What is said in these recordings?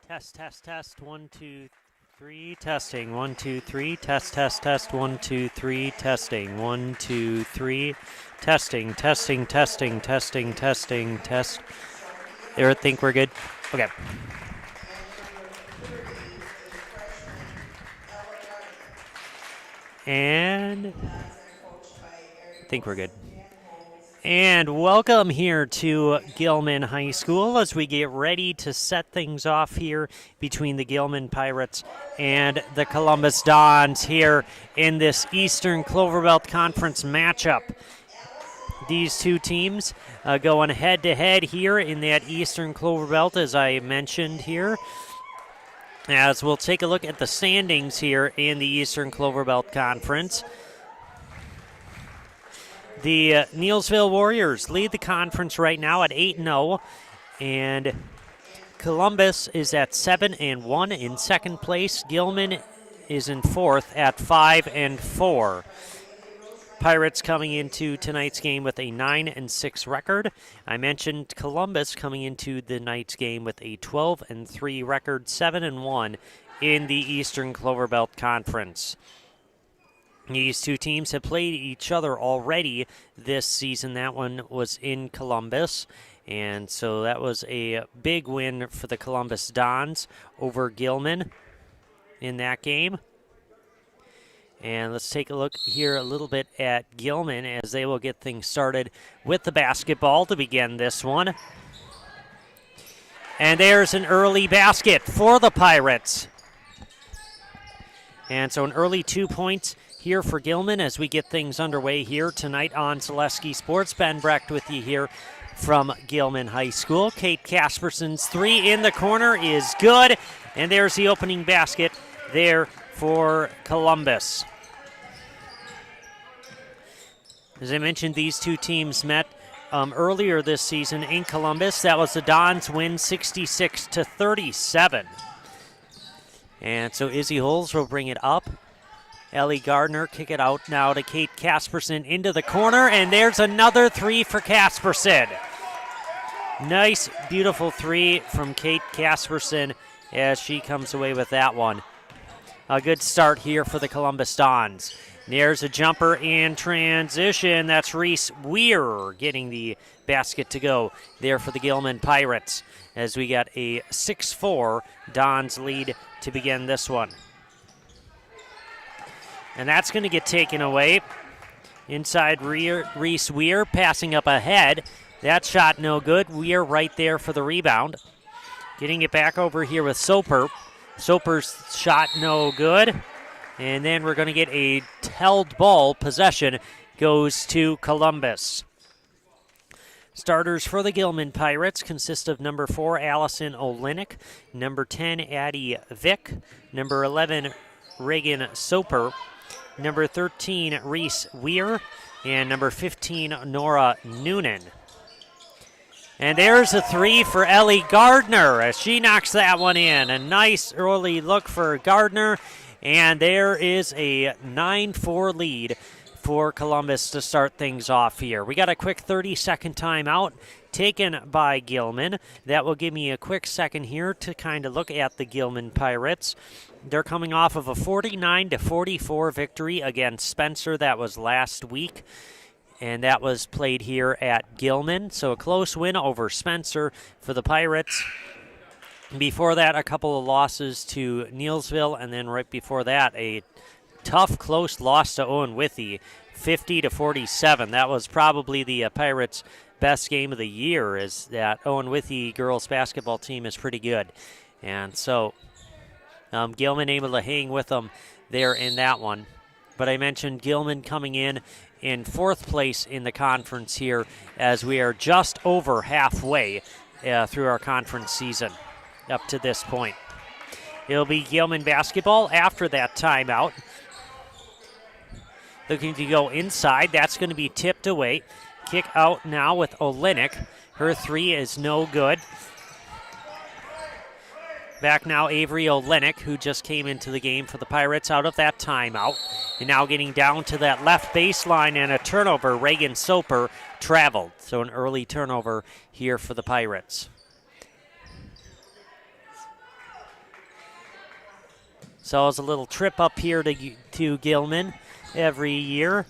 Test, test, test. 1, 2, 3. Testing. 1, 2, 3. Test, test, test. 1, 2, 3. Testing. 1, 2, 3. Testing, testing, testing, testing, testing, test. There, think we're good? Okay. And I think we're good. And welcome here to Gilman High School as we get ready to set things off here between the Gilman Pirates and the Columbus Dons here in this Eastern Clover Belt Conference matchup. These two teams going head-to-head here in that Eastern Clover Belt, as I mentioned here. As we'll take a look at the standings here in the Eastern Clover Belt Conference. The Neillsville Warriors lead the conference right now at 8-0, and Columbus is at 7-1 in second place. Gilman is in fourth at 5-4. Pirates coming into tonight's game with a 9-6 record. I mentioned Columbus coming into the night's game with a 12-3 record, 7-1 in the Eastern Clover Belt Conference. These two teams have played each other already this season. That one was in Columbus, and so that was a big win for the Columbus Dons over Gilman in that game. And let's take a look here a little bit at Gilman as they will get things started with the basketball to begin this one. And there's an early basket for the Pirates. And so an early 2 points here for Gilman as we get things underway here tonight on Zaleski Sports. Ben Brecht with you here from Gilman High School. Kate Casperson's three in the corner is good, and there's the opening basket there for Columbus. As I mentioned, these two teams met earlier this season in Columbus. That was the Dons win 66-37. And so Izzy Holes will bring it up. Ellie Gardner kick it out now to Kate Casperson into the corner, and there's another three for Casperson. Nice, beautiful three from Kate Casperson as she comes away with that one. A good start here for the Columbus Dons. There's a jumper in transition. That's Reese Weir getting the basket to go there for the Gilman Pirates as we got a 6-4 Dons lead to begin this one. And that's going to get taken away. Inside Reese Weir passing up ahead. That shot no good. Weir right there for the rebound. Getting it back over here with Soper. Soper's shot no good. And then we're going to get a held ball. Possession goes to Columbus. Starters for the Gilman Pirates consist of number 4, Allison Olenek, number 10, Addie Vick, number 11, Reagan Soper, number 13, Reese Weir, and number 15, Nora Noonan. And there's a three for Ellie Gardner as she knocks that one in. A nice early look for Gardner, and there is a 9-4 lead for Columbus to start things off here. We got a quick 30-second timeout taken by Gilman. That will give me a quick second here to kind of look at the Gilman Pirates. They're coming off of a 49-44 victory against Spencer. That was last week, and that was played here at Gilman. So a close win over Spencer for the Pirates. Before that, a couple of losses to Neillsville, and then right before that, a tough, close loss to Owen Withee, 50-47. That was probably the Pirates' best game of the year, is that Owen Withee girls basketball team is pretty good. And so Gilman able to hang with them there in that one. But I mentioned Gilman coming in fourth place in the conference here as we are just over halfway through our conference season up to this point. It'll be Gilman basketball after that timeout. Looking to go inside. That's going to be tipped away. Kick out now with Olenek. Her three is no good. Back now Avery Olenek, who just came into the game for the Pirates out of that timeout. And now getting down to that left baseline and a turnover. Reagan Soper traveled. So an early turnover here for the Pirates. So it's a little trip up here to Gilman every year.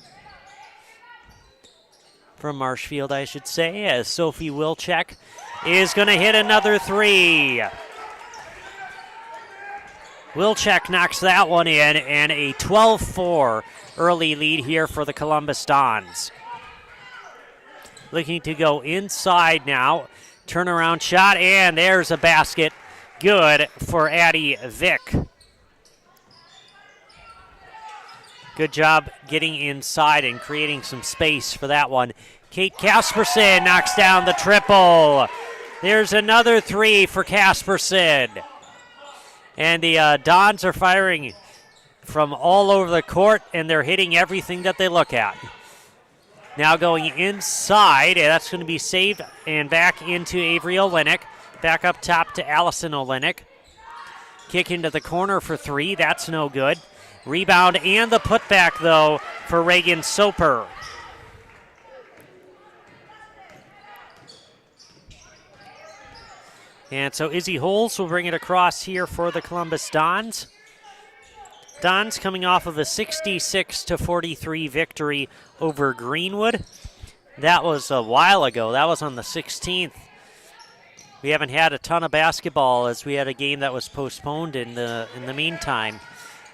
From Marshfield, I should say, as Sophie Wilczek is going to hit another three. Wilczek knocks that one in, and a 12-4 early lead here for the Columbus Dons. Looking to go inside now. Turnaround shot, and there's a basket. Good for Addie Vick. Good job getting inside and creating some space for that one. Kate Kasperson knocks down the triple. There's another three for Kasperson. And the Dons are firing from all over the court, and they're hitting everything that they look at. Now going inside, and that's going to be saved and back into Avery Olenek. Back up top to Allison Olenek. Kick into the corner for three. That's no good. Rebound and the putback, though, for Reagan Soper. And so Izzy Holes will bring it across here for the Columbus Dons. Dons coming off of a 66-43 victory over Greenwood. That was a while ago. That was on the 16th. We haven't had a ton of basketball as we had a game that was postponed in the meantime.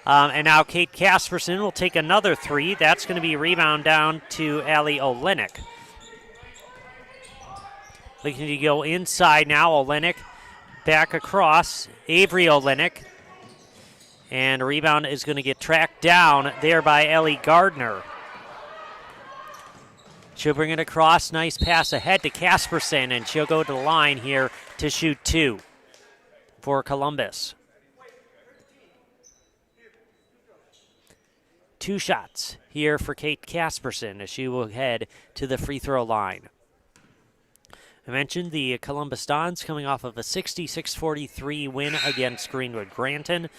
And now Kate Kasperson will take another three. That's going to be a rebound down to Allie Olenek. Looking to go inside now, Olenek back across, Avery Olenek. And a rebound is going to get tracked down there by Ellie Gardner. She'll bring it across, nice pass ahead to Kasperson, and she'll go to the line here to shoot two for Columbus. Two shots here for Kate Kasperson as she will head to the free throw line. I mentioned the Columbus Dons coming off of a 66-43 win against Greenwood Granton.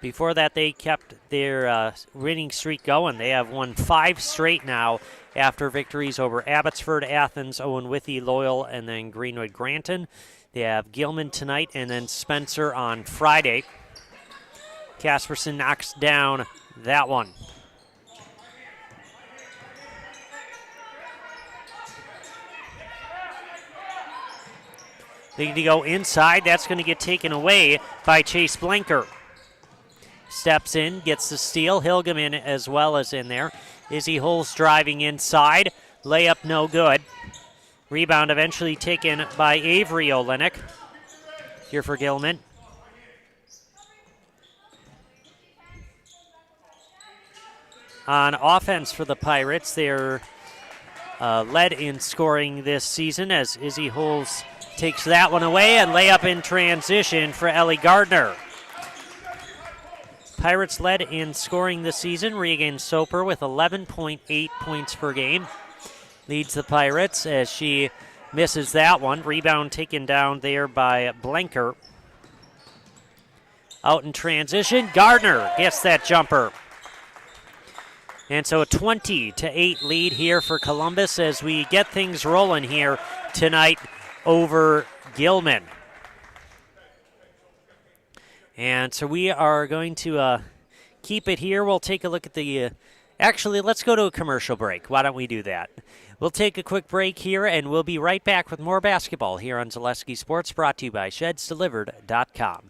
Before that, they kept their winning streak going. They have won 5 straight now after victories over Abbotsford, Athens, Owen Withy, Loyal, and then Greenwood Granton. They have Gilman tonight and then Spencer on Friday. Kasperson knocks down that one. They need to go inside. That's going to get taken away by Chase Blanker. Steps in, gets the steal. Hilgam as well as in there. Izzy Holes driving inside. Layup no good. Rebound eventually taken by Avery Olenek. Here for Gilman. On offense for the Pirates, they're led in scoring this season as Izzy Holes takes that one away, and layup in transition for Ellie Gardner. Pirates led in scoring this season. Reagan Soper with 11.8 points per game leads the Pirates as she misses that one. Rebound taken down there by Blanker. Out in transition, Gardner gets that jumper. And so a 20-8 lead here for Columbus as we get things rolling here tonight over Gilman. And so we are going to keep it here. We'll take a look at the... actually, let's go to a commercial break. Why don't we do that? We'll take a quick break here, and we'll be right back with more basketball here on Zaleski Sports, brought to you by ShedsDelivered.com.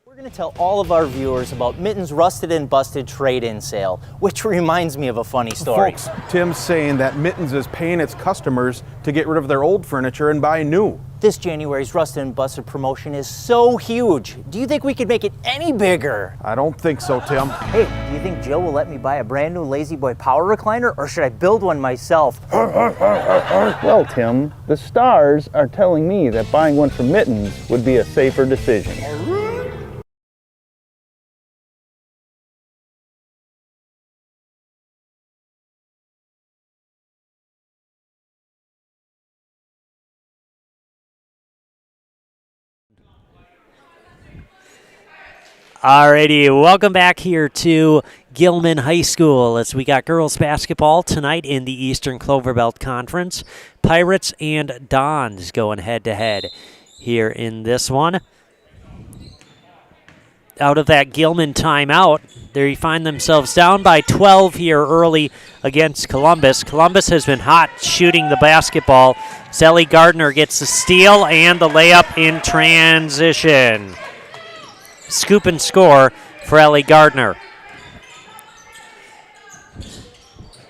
We're going to tell all of our viewers about Mitten's Rusted and Busted trade-in sale, which reminds me of a funny story. Folks, Tim's saying that Mitten's is paying its customers to get rid of their old furniture and buy new. This January's Rusted and Busted promotion is so huge. Do you think we could make it any bigger? I don't think so, Tim. Hey, do you think Jill will let me buy a brand new Lazy Boy power recliner, or should I build one myself? Well, Tim, the stars are telling me that buying one from Mittens would be a safer decision. Alrighty, welcome back here to Gilman High School as we got girls basketball tonight in the Eastern Clover Belt Conference. Pirates and Dons going head-to-head here in this one. out of that Gilman timeout. They find themselves down by 12 here early against Columbus. Columbus has been hot shooting the basketball. Ellie Gardner gets the steal and the layup in transition. Scoop and score for Ellie Gardner.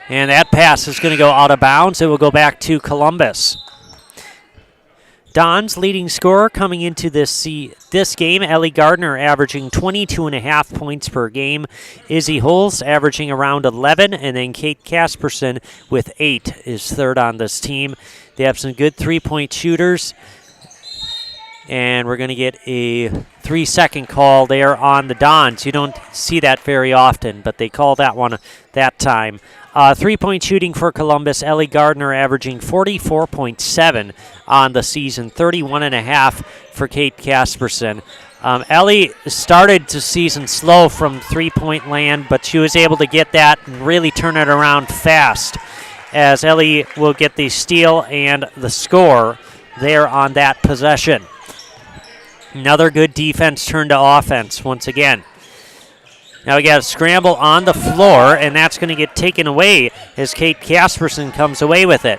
And that pass is going to go out of bounds. It will go back to Columbus. Don's leading scorer coming into this game, Ellie Gardner averaging 22.5 points per game. Izzy Holes averaging around 11, and then Kate Casperson with 8 is third on this team. They have some good three-point shooters, and we're going to get a 3-second call there on the Dons. You don't see that very often, but they call that one that time. Three-point shooting for Columbus, Ellie Gardner averaging 44.7 on the season, 31.5 for Kate Casperson. Ellie started the season slow from three-point land, but she was able to get that and really turn it around fast, as Ellie will get the steal and the score there on that possession. Another good defense turned to offense once again. Now we got a scramble on the floor, and that's going to get taken away as Kate Casperson comes away with it.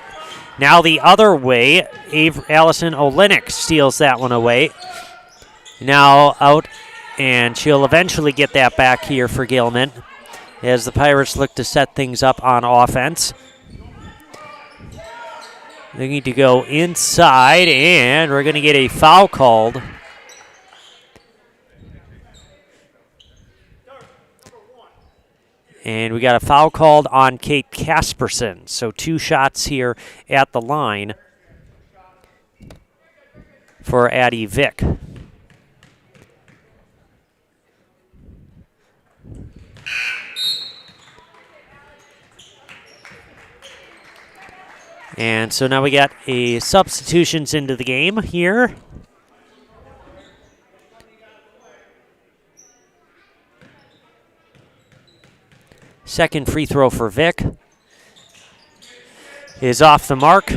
Now the other way, Allison Olenek steals that one away. Now out, and she'll eventually get that back here for Gilman as the Pirates look to set things up on offense. They need to go inside, and we're going to get a foul called. And we got a foul called on Kate Casperson. So 2 shots here at the line for Addie Vick. And so now we got a substitutions into the game here. Second free throw for Vick is off the mark.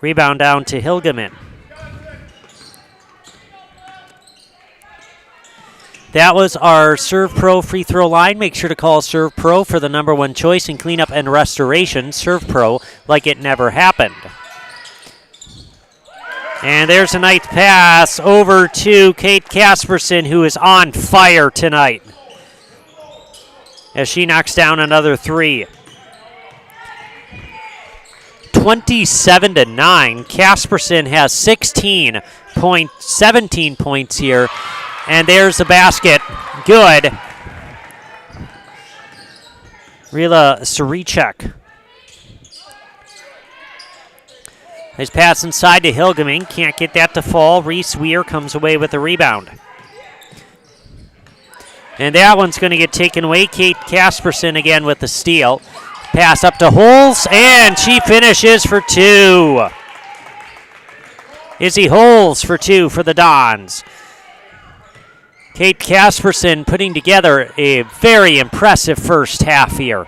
Rebound down to Hilgeman. That was our Serve Pro free throw line. Make sure to call Serve Pro for the #1 choice in cleanup and restoration. Serve Pro like it never happened. And there's a nice pass over to Kate Casperson, who is on fire tonight, as she knocks down another 3. 27-9. Casperson has 17 points here. And there's the basket. Good. Rila Sarichek. Nice pass inside to Hilgeman. Can't get that to fall. Reese Weir comes away with the rebound. And that one's going to get taken away. Kate Casperson again with the steal. Pass up to Holes, and she finishes for 2. Izzy Holes for 2 for the Dons. Kate Casperson putting together a very impressive first half here.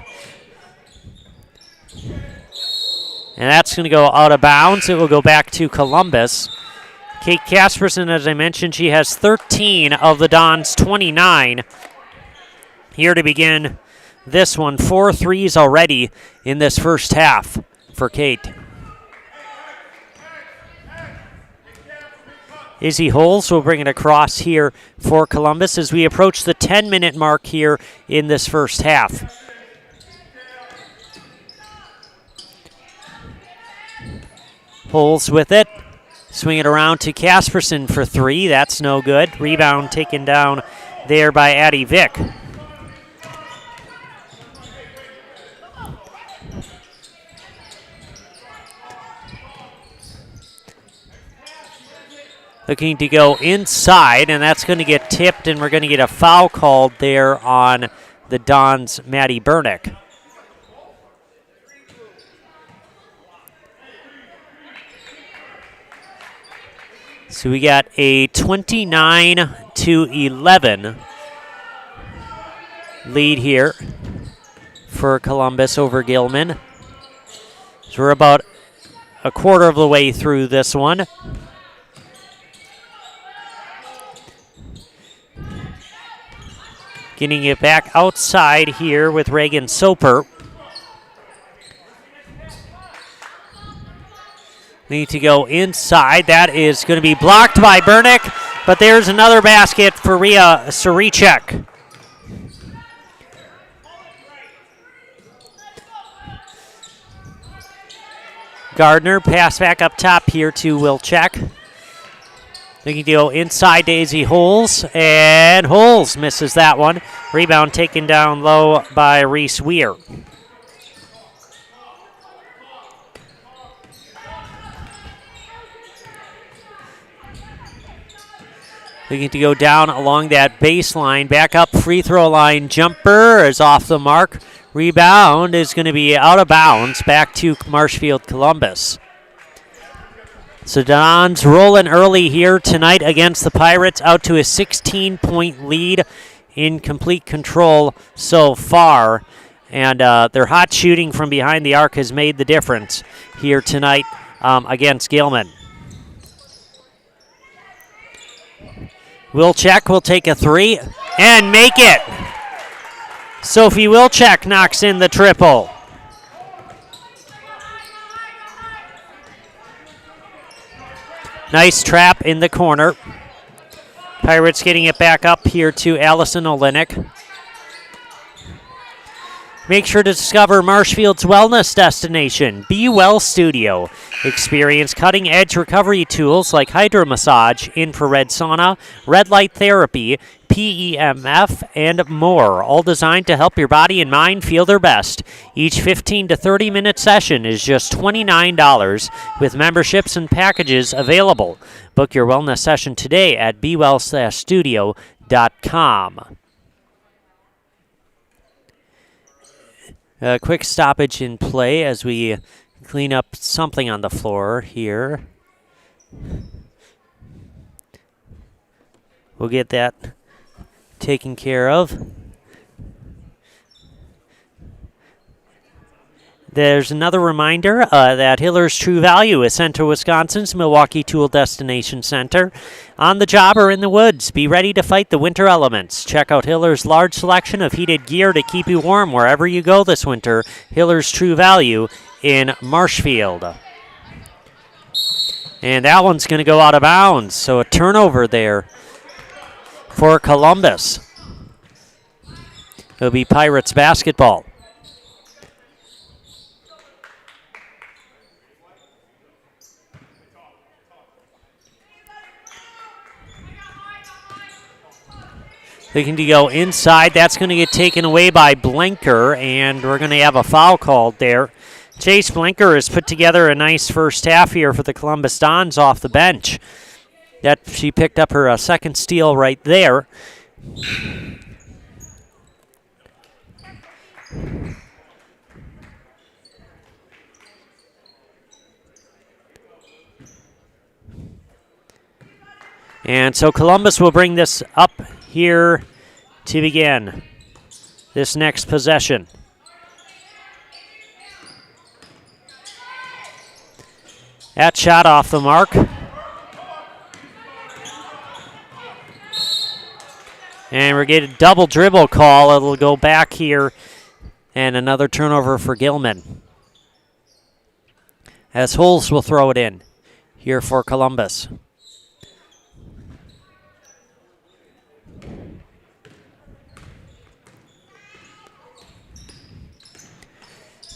And that's going to go out of bounds. It will go back to Columbus. Kate Casperson, as I mentioned, she has 13 of the Dons' 29 here to begin this one. 4 threes already in this first half for Kate. Izzy Holes will bring it across here for Columbus as we approach the 10-minute mark here in this first half. Holes with it. Swing it around to Casperson for 3. That's no good. Rebound taken down there by Addie Vick. Looking to go inside, and that's going to get tipped, and we're going to get a foul called there on the Dons' Maddie Bernick. So we got a 29-11 lead here for Columbus over Gilman. So we're about a quarter of the way through this one. Getting it back outside here with Reagan Soper. Need to go inside. That is going to be blocked by Bernick, but there's another basket for Ria Sarichek. Gardner, pass back up top here to Wilczek. Looking to go inside Daisy Holes, and Holes misses that one. Rebound taken down low by Reese Weir. Looking to go down along that baseline, back up free throw line. Jumper is off the mark. Rebound is going to be out of bounds, back to Marshfield Columbus. So Don's rolling early here tonight against the Pirates, out to a 16-point lead, in complete control so far. And their hot shooting from behind the arc has made the difference here tonight against Gilman. Wilczek will take a three and make it. Sophie Wilczek knocks in the triple. Nice trap in the corner. Pirates getting it back up here to Allison Olenek. Make sure to discover Marshfield's wellness destination, Be Well Studio. Experience cutting-edge recovery tools like hydromassage, infrared sauna, red light therapy, PEMF, and more, all designed to help your body and mind feel their best. Each 15 to 30-minute session is just $29 with memberships and packages available. Book your wellness session today at bewell-studio.com. A quick stoppage in play as we clean up something on the floor here. We'll get that taken care of. There's another reminder that Hiller's True Value is Center, Wisconsin's Milwaukee Tool Destination Center. On the job or in the woods, be ready to fight the winter elements. Check out Hiller's large selection of heated gear to keep you warm wherever you go this winter. Hiller's True Value in Marshfield. And that one's going to go out of bounds, so a turnover there for Columbus. It'll be Pirates basketball. Looking to go inside. That's going to get taken away by Blinker, and we're going to have a foul called there. Chase Blinker has put together a nice first half here for the Columbus Dons off the bench. She picked up her second steal right there. And so Columbus will bring this up here to begin this next possession. That shot off the mark. And we're getting a double dribble call. It'll go back here, and another turnover for Gilman, as Holes will throw it in here for Columbus.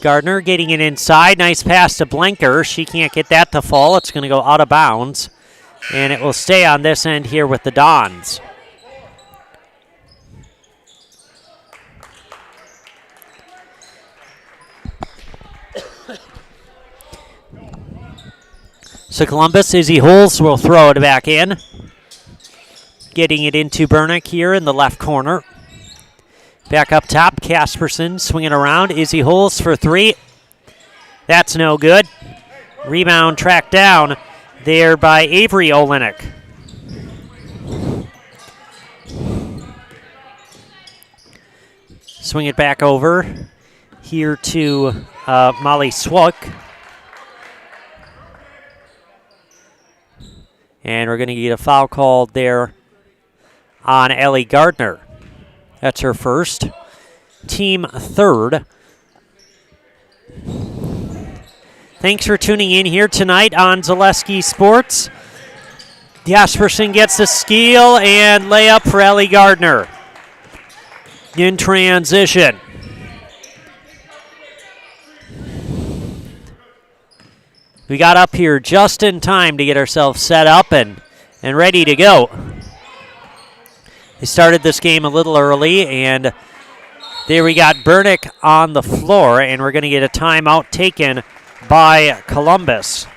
Gardner getting it inside. Nice pass to Blinker. She can't get that to fall. It's going to go out of bounds. And it will stay on this end here with the Dons. So Columbus, Izzy Holes will throw it back in. Getting it into Bernick here in the left corner. Back up top, Casperson swinging around. Izzy Holes for three. That's no good. Rebound tracked down there by Avery Olenek. Swing it back over here to Molly Swuk. And we're going to get a foul called there on Ellie Gardner. That's her first. Team third. Thanks for tuning in here tonight on Zaleski Sports. Jasperson gets the steal and layup for Ellie Gardner. In transition. We got up here just in time to get ourselves set up and ready to go. We started this game a little early, and there we got Burnick on the floor, and we're going to get a timeout taken by Columbus.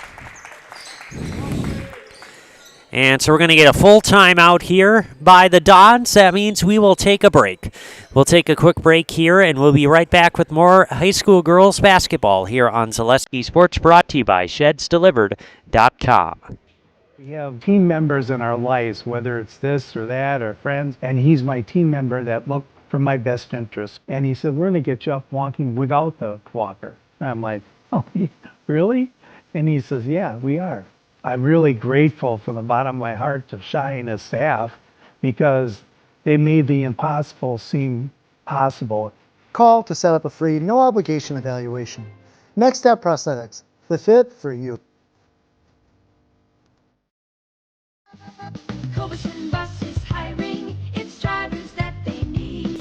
And so we're going to get a full timeout here by the Dons. That means we will take a break. We'll take a quick break here, and we'll be right back with more high school girls basketball here on Zaleski Sports, brought to you by ShedsDelivered.com. We have team members in our lives, whether it's this or that or friends, and he's my team member that looked for my best interest. And he said, we're going to get you up walking without the walker. And I'm like, oh, really? And he says, yeah, we are. I'm really grateful from the bottom of my heart to Shai and his staff because they made the impossible seem possible. Call to set up a free, no obligation evaluation. Next Step Prosthetics, the fit for you. Cobeson Bus is hiring, it's drivers that they need.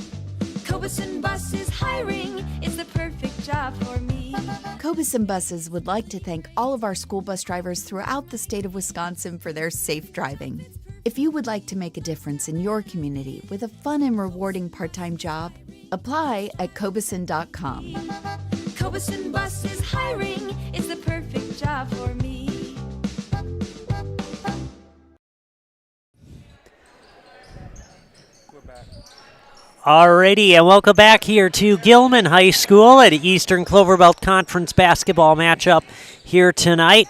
Cobeson Bus is hiring, it's the perfect job for me. Cobeson Buses would like to thank all of our school bus drivers throughout the state of Wisconsin for their safe driving. If you would like to make a difference in your community with a fun and rewarding part-time job, apply at Cobeson.com. Cobeson Bus is hiring, it's the perfect job for me. Alrighty, and welcome back here to Gilman High School at Eastern Cloverbelt Conference basketball matchup here tonight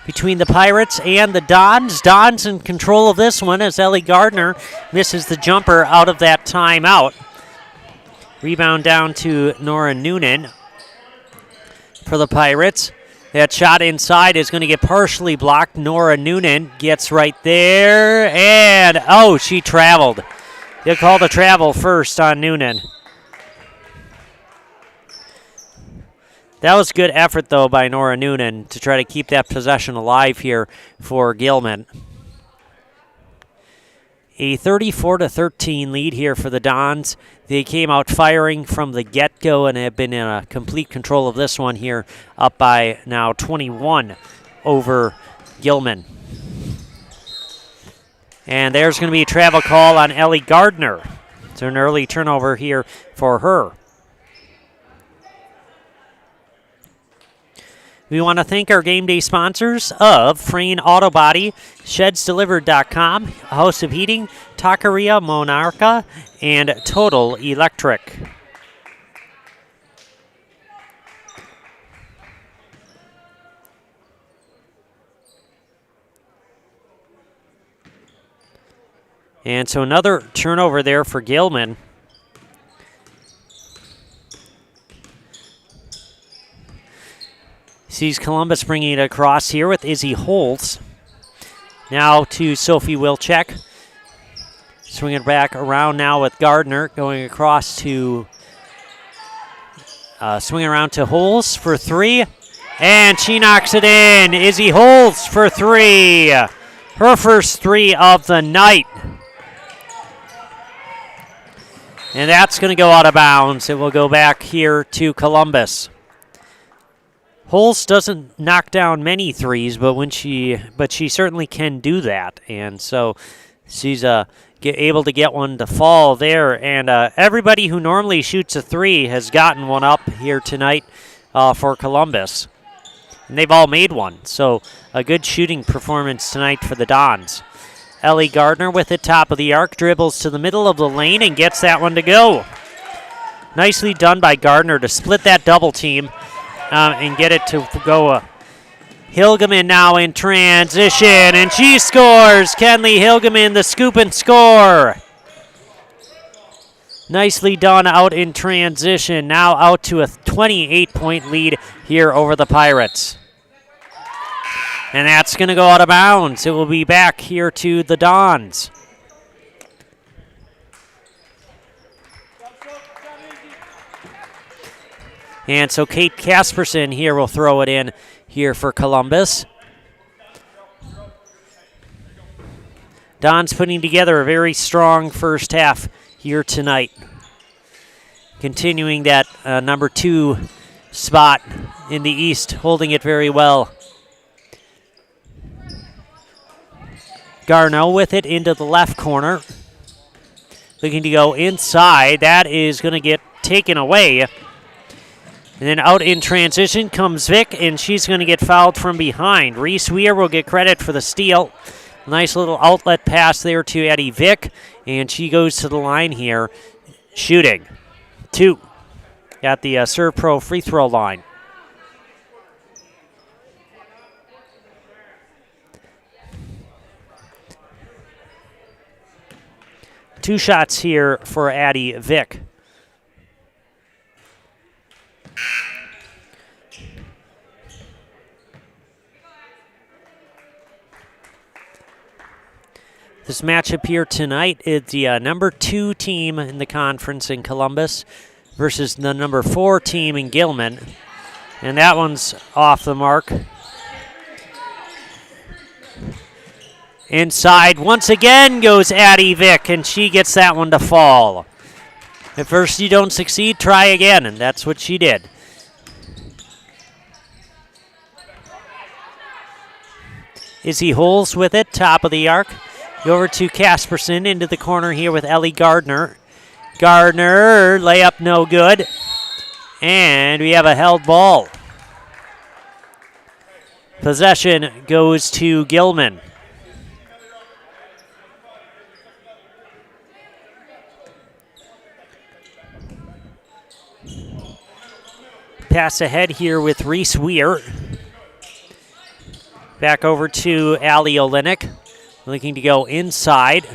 between the Pirates and the Dons. Dons in control of this one as Ellie Gardner misses the jumper out of that timeout. Rebound down to Nora Noonan for the Pirates. That shot inside is going to get partially blocked. Nora Noonan gets right there, and oh, she traveled. They'll call the travel first on Noonan. That was good effort, though, by Nora Noonan to try to keep that possession alive here for Gilman. A 34-13 lead here for the Dons. They came out firing from the get-go and have been in complete control of this one here, up by now 21 over Gilman. And there's going to be a travel call on Ellie Gardner. It's an early turnover here for her. We want to thank our game day sponsors of Frayne Auto Body, ShedsDelivered.com, House of Heating, Taqueria Monarca, and Total Electric. And so another turnover there for Gilman. Sees Columbus bringing it across here with Izzy Holtz. Now to Sophie Wilczek. Swinging back around now with Gardner. Going across to, swinging around to Holtz for three. And she knocks it in. Izzy Holtz for three. Her first three of the night. And that's going to go out of bounds. It will go back here to Columbus. Holtz doesn't knock down many threes, but she certainly can do that. And so she's able to get one to fall there. And everybody who normally shoots a three has gotten one up here tonight for Columbus. And they've all made one. So a good shooting performance tonight for the Dons. Ellie Gardner with it, top of the arc, dribbles to the middle of the lane and gets that one to go. Nicely done by Gardner to split that double team and get it to go. Hilgeman now in transition, and she scores. Kenley Hilgeman, the scoop and score. Nicely done out in transition. Now out to a 28-point lead here over the Pirates. And that's going to go out of bounds. It will be back here to the Dons. And so Kate Casperson here will throw it in here for Columbus. Don's putting together a very strong first half here tonight. Continuing that number 2 spot in the East, holding it very well. Garneau with it into the left corner. Looking to go inside. That is going to get taken away. And then out in transition comes Vick, and she's going to get fouled from behind. Reese Weir will get credit for the steal. Nice little outlet pass there to Eddie Vick, and she goes to the line here, shooting 2 at the Serve Pro free throw line. Two shots here for Addie Vick. This matchup here tonight is the number 2 team in the conference in Columbus versus the number 4 team in Gilman. And that one's off the mark. Inside once again goes Addie Vick, and she gets that one to fall. At first you don't succeed, try again, and that's what she did. Izzy Holes with it, top of the arc. Go over to Casperson into the corner here with Ellie Gardner. Gardner, layup no good. And we have a held ball. Possession goes to Gilman. Pass ahead here with Reese Weir. Back over to Allie Olenek. Looking to go inside.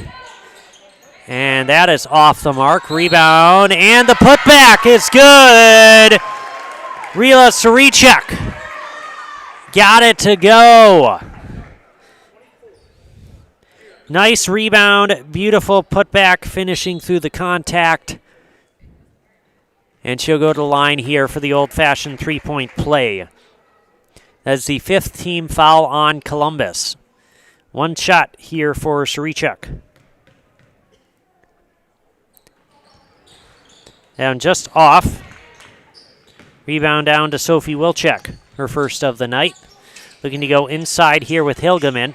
And that is off the mark. Rebound, and the putback is good. Rila Sarichek got it to go. Nice rebound, beautiful putback, finishing through the contact. And she'll go to the line here for the old-fashioned three-point play. That's the 5th team foul on Columbus. One shot here for Sarichek. Down just off. Rebound down to Sophie Wilczek, her first of the night. Looking to go inside here with Hilgeman.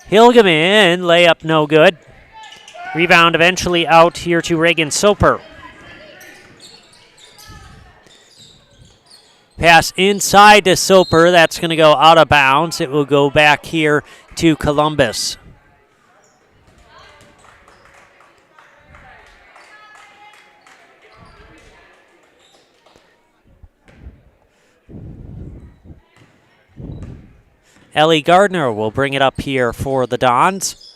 Hilgeman, layup no good. Rebound eventually out here to Reagan Soper. Pass inside to Soper. That's going to go out of bounds. It will go back here to Columbus. Ellie Gardner will bring it up here for the Dons.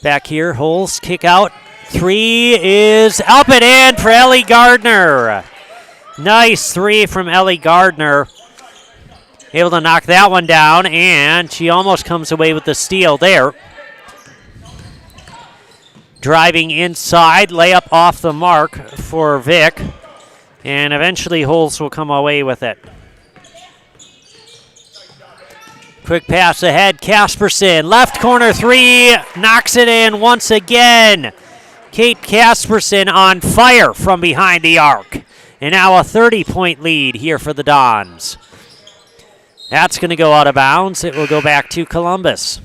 Back here, Holes kick out. 3 is up and in for Ellie Gardner. Nice 3 from Ellie Gardner. Able to knock that one down, and she almost comes away with the steal there. Driving inside, layup off the mark for Vick. And eventually Holes will come away with it. Quick pass ahead, Casperson. Left corner 3, knocks it in once again. Kate Casperson on fire from behind the arc. And now a 30-point lead here for the Dons. That's going to go out of bounds. It will go back to Columbus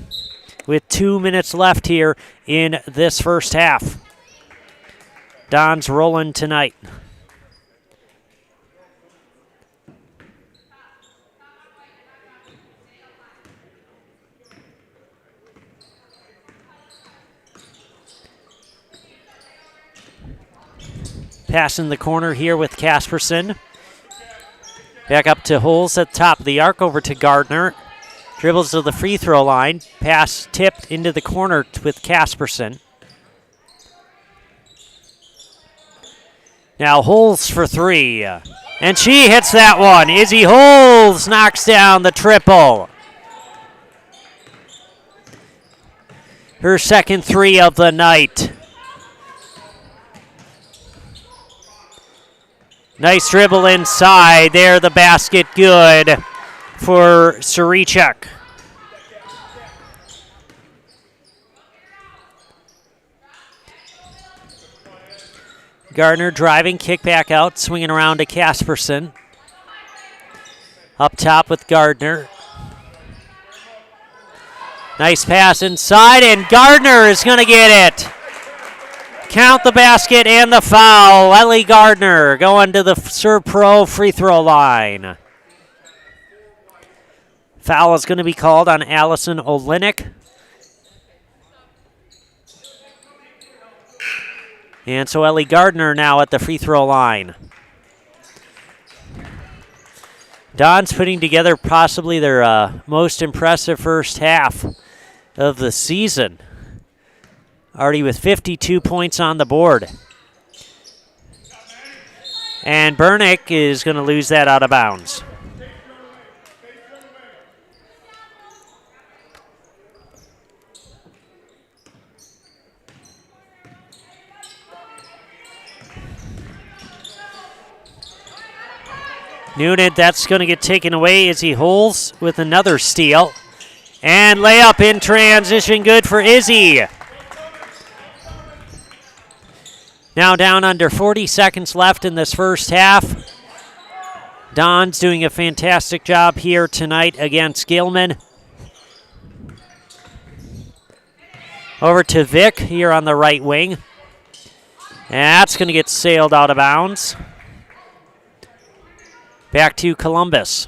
with 2 minutes left here in this first half. Dons rolling tonight. Pass in the corner here with Casperson. Back up to Holes at the top of the arc, over to Gardner. Dribbles to the free throw line. Pass tipped into the corner with Casperson. Now Holes for 3. And she hits that one. Izzy Holes knocks down the triple. her second three of the night. Nice dribble inside. There, the basket good for Sarichek. Gardner driving, kick back out, swinging around to Casperson. Up top with Gardner. Nice pass inside, and Gardner is going to get it. Count the basket and the foul. Ellie Gardner going to the Serpro free throw line. Foul is going to be called on Allison Olenek. And so Ellie Gardner now at the free throw line. Don's putting together possibly their most impressive first half of the season. Already with 52 points on the board. And Bernick is going to lose that out of bounds. Noonan, that's going to get taken away as he holds with another steal. And layup in transition, good for Izzy. Now down under 40 seconds left in this first half. Don's doing a fantastic job here tonight against Gilman. Over to Vic here on the right wing. And that's going to get sailed out of bounds. Back to Columbus.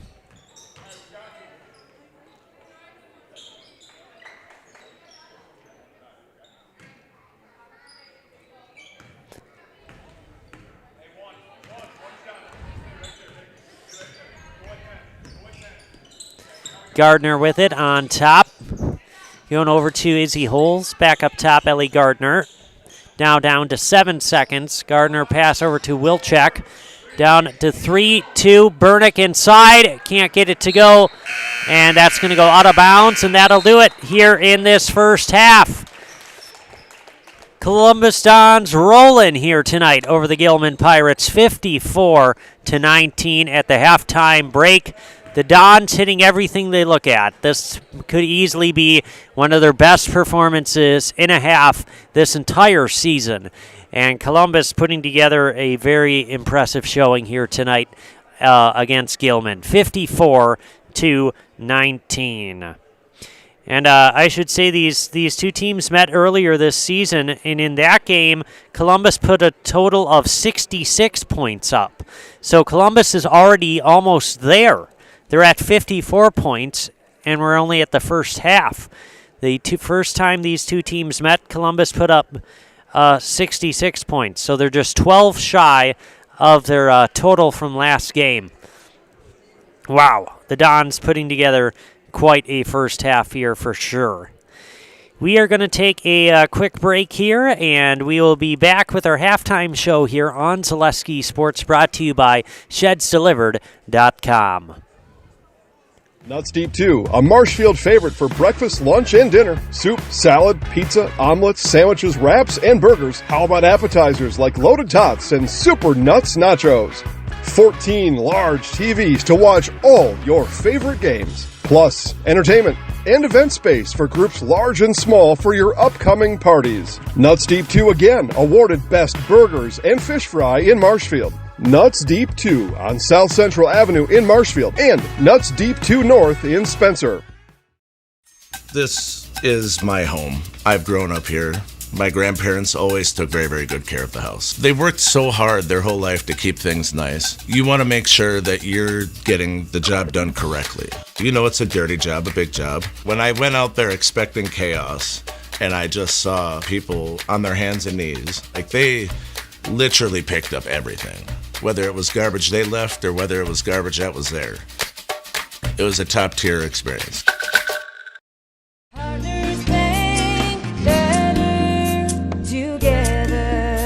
Gardner with it on top. Going over to Izzy Holes. Back up top, Ellie Gardner. Now down to 7 seconds. Gardner pass over to Wilczek. Down to 3-2. Bernick inside. Can't get it to go. And that's going to go out of bounds, and that'll do it here in this first half. Columbus Dons rolling here tonight over the Gilman Pirates, 54-19 at the halftime break. The Dons hitting everything they look at. This could easily be one of their best performances in a half this entire season. And Columbus putting together a very impressive showing here tonight against Gilman, 54-19. And I should say these two teams met earlier this season, and in that game, Columbus put a total of 66 points up. So Columbus is already almost there. They're at 54 points, and we're only at the first half. The first time these two teams met, Columbus put up 66 points. So they're just 12 shy of their total from last game. Wow, the Dons putting together quite a first half here for sure. We are going to take a quick break here, and we will be back with our halftime show here on Zaleski Sports, brought to you by ShedsDelivered.com. Nuts Deep 2, a Marshfield favorite for breakfast, lunch, and dinner. Soup, salad, pizza, omelets, sandwiches, wraps, and burgers. How about appetizers like loaded tots and super nuts nachos? 14 large TVs to watch all your favorite games. Plus, entertainment and event space for groups large and small for your upcoming parties. Nuts Deep 2 again, awarded Best Burgers and Fish Fry in Marshfield. Nuts Deep 2 on South Central Avenue in Marshfield and Nuts Deep 2 North in Spencer. This is my home. I've grown up here. My grandparents always took very, very good care of the house. They worked so hard their whole life to keep things nice. You want to make sure that you're getting the job done correctly. You know it's a dirty job, a big job. When I went out there expecting chaos, and I just saw people on their hands and knees, like they literally picked up everything. Whether it was garbage they left or whether it was garbage that was there. It was a top-tier experience.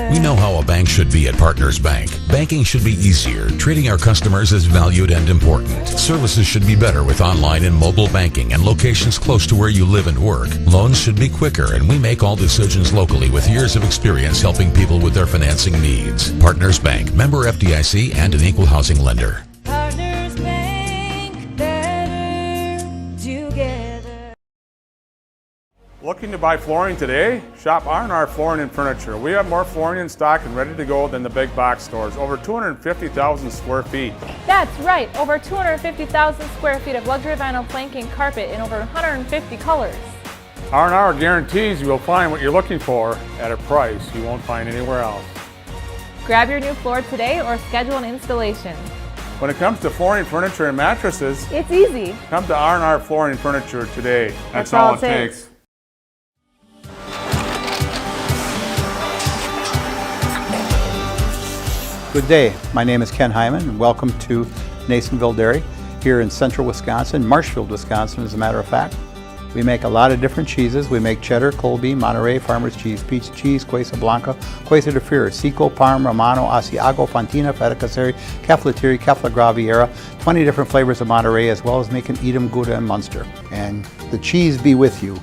We know how a bank should be at Partners Bank. Banking should be easier. Treating our customers is valued and important. Services should be better with online and mobile banking and locations close to where you live and work. Loans should be quicker, and we make all decisions locally with years of experience helping people with their financing needs. Partners Bank, member FDIC, and an equal housing lender. Partners Bank, better together. Looking to buy flooring today? Shop R&R Flooring and Furniture. We have more flooring in stock and ready to go than the big box stores. Over 250,000 square feet. That's right, over 250,000 square feet of luxury vinyl planking carpet in over 150 colors. R&R guarantees you will find what you're looking for at a price you won't find anywhere else. Grab your new floor today or schedule an installation. When it comes to flooring, furniture, and mattresses, It's easy. come to R&R Flooring and Furniture today. That's all it takes. Good day. My name is Ken Hyman, and welcome to Nasonville Dairy here in central Wisconsin, Marshfield, Wisconsin, as a matter of fact. We make a lot of different cheeses. We make cheddar, Colby, Monterey, Farmer's Cheese, Peach Cheese, Quesa Blanca, Quesa de Freer, Seco, Parm, Romano, Asiago, Fontina, Feta Caseri, Caflateri, Cafla Graviera, 20 different flavors of Monterey, as well as making Edam, Gouda, and Munster. And the cheese be with you.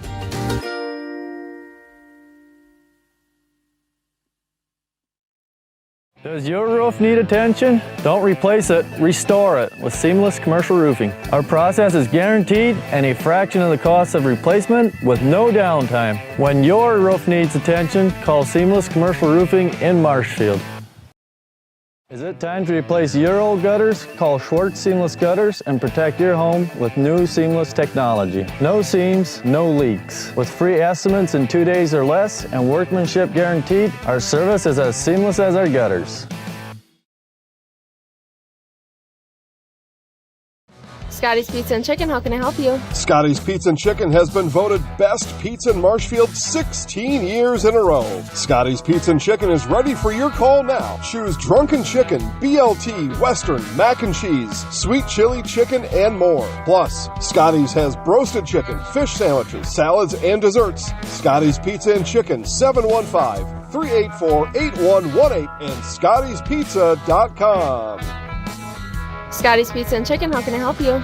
Does your roof need attention? Don't replace it, restore it with Seamless Commercial Roofing. Our process is guaranteed and a fraction of the cost of replacement with no downtime. When your roof needs attention, call Seamless Commercial Roofing in Marshfield. Is it time to replace your old gutters? Call Schwartz Seamless Gutters and protect your home with new seamless technology. No seams, no leaks. With free estimates in 2 days or less and workmanship guaranteed, our service is as seamless as our gutters. Scotty's Pizza and Chicken, how can I help you? Scotty's Pizza and Chicken has been voted Best Pizza in Marshfield 16 years in a row. Scotty's Pizza and Chicken is ready for your call now. Choose Drunken Chicken, BLT, Western, Mac and Cheese, Sweet Chili Chicken, and more. Plus, Scotty's has broasted chicken, fish sandwiches, salads, and desserts. Scotty's Pizza and Chicken, 715-384-8118 and Scotty'sPizza.com. Scotty's Pizza and Chicken, how can I help you?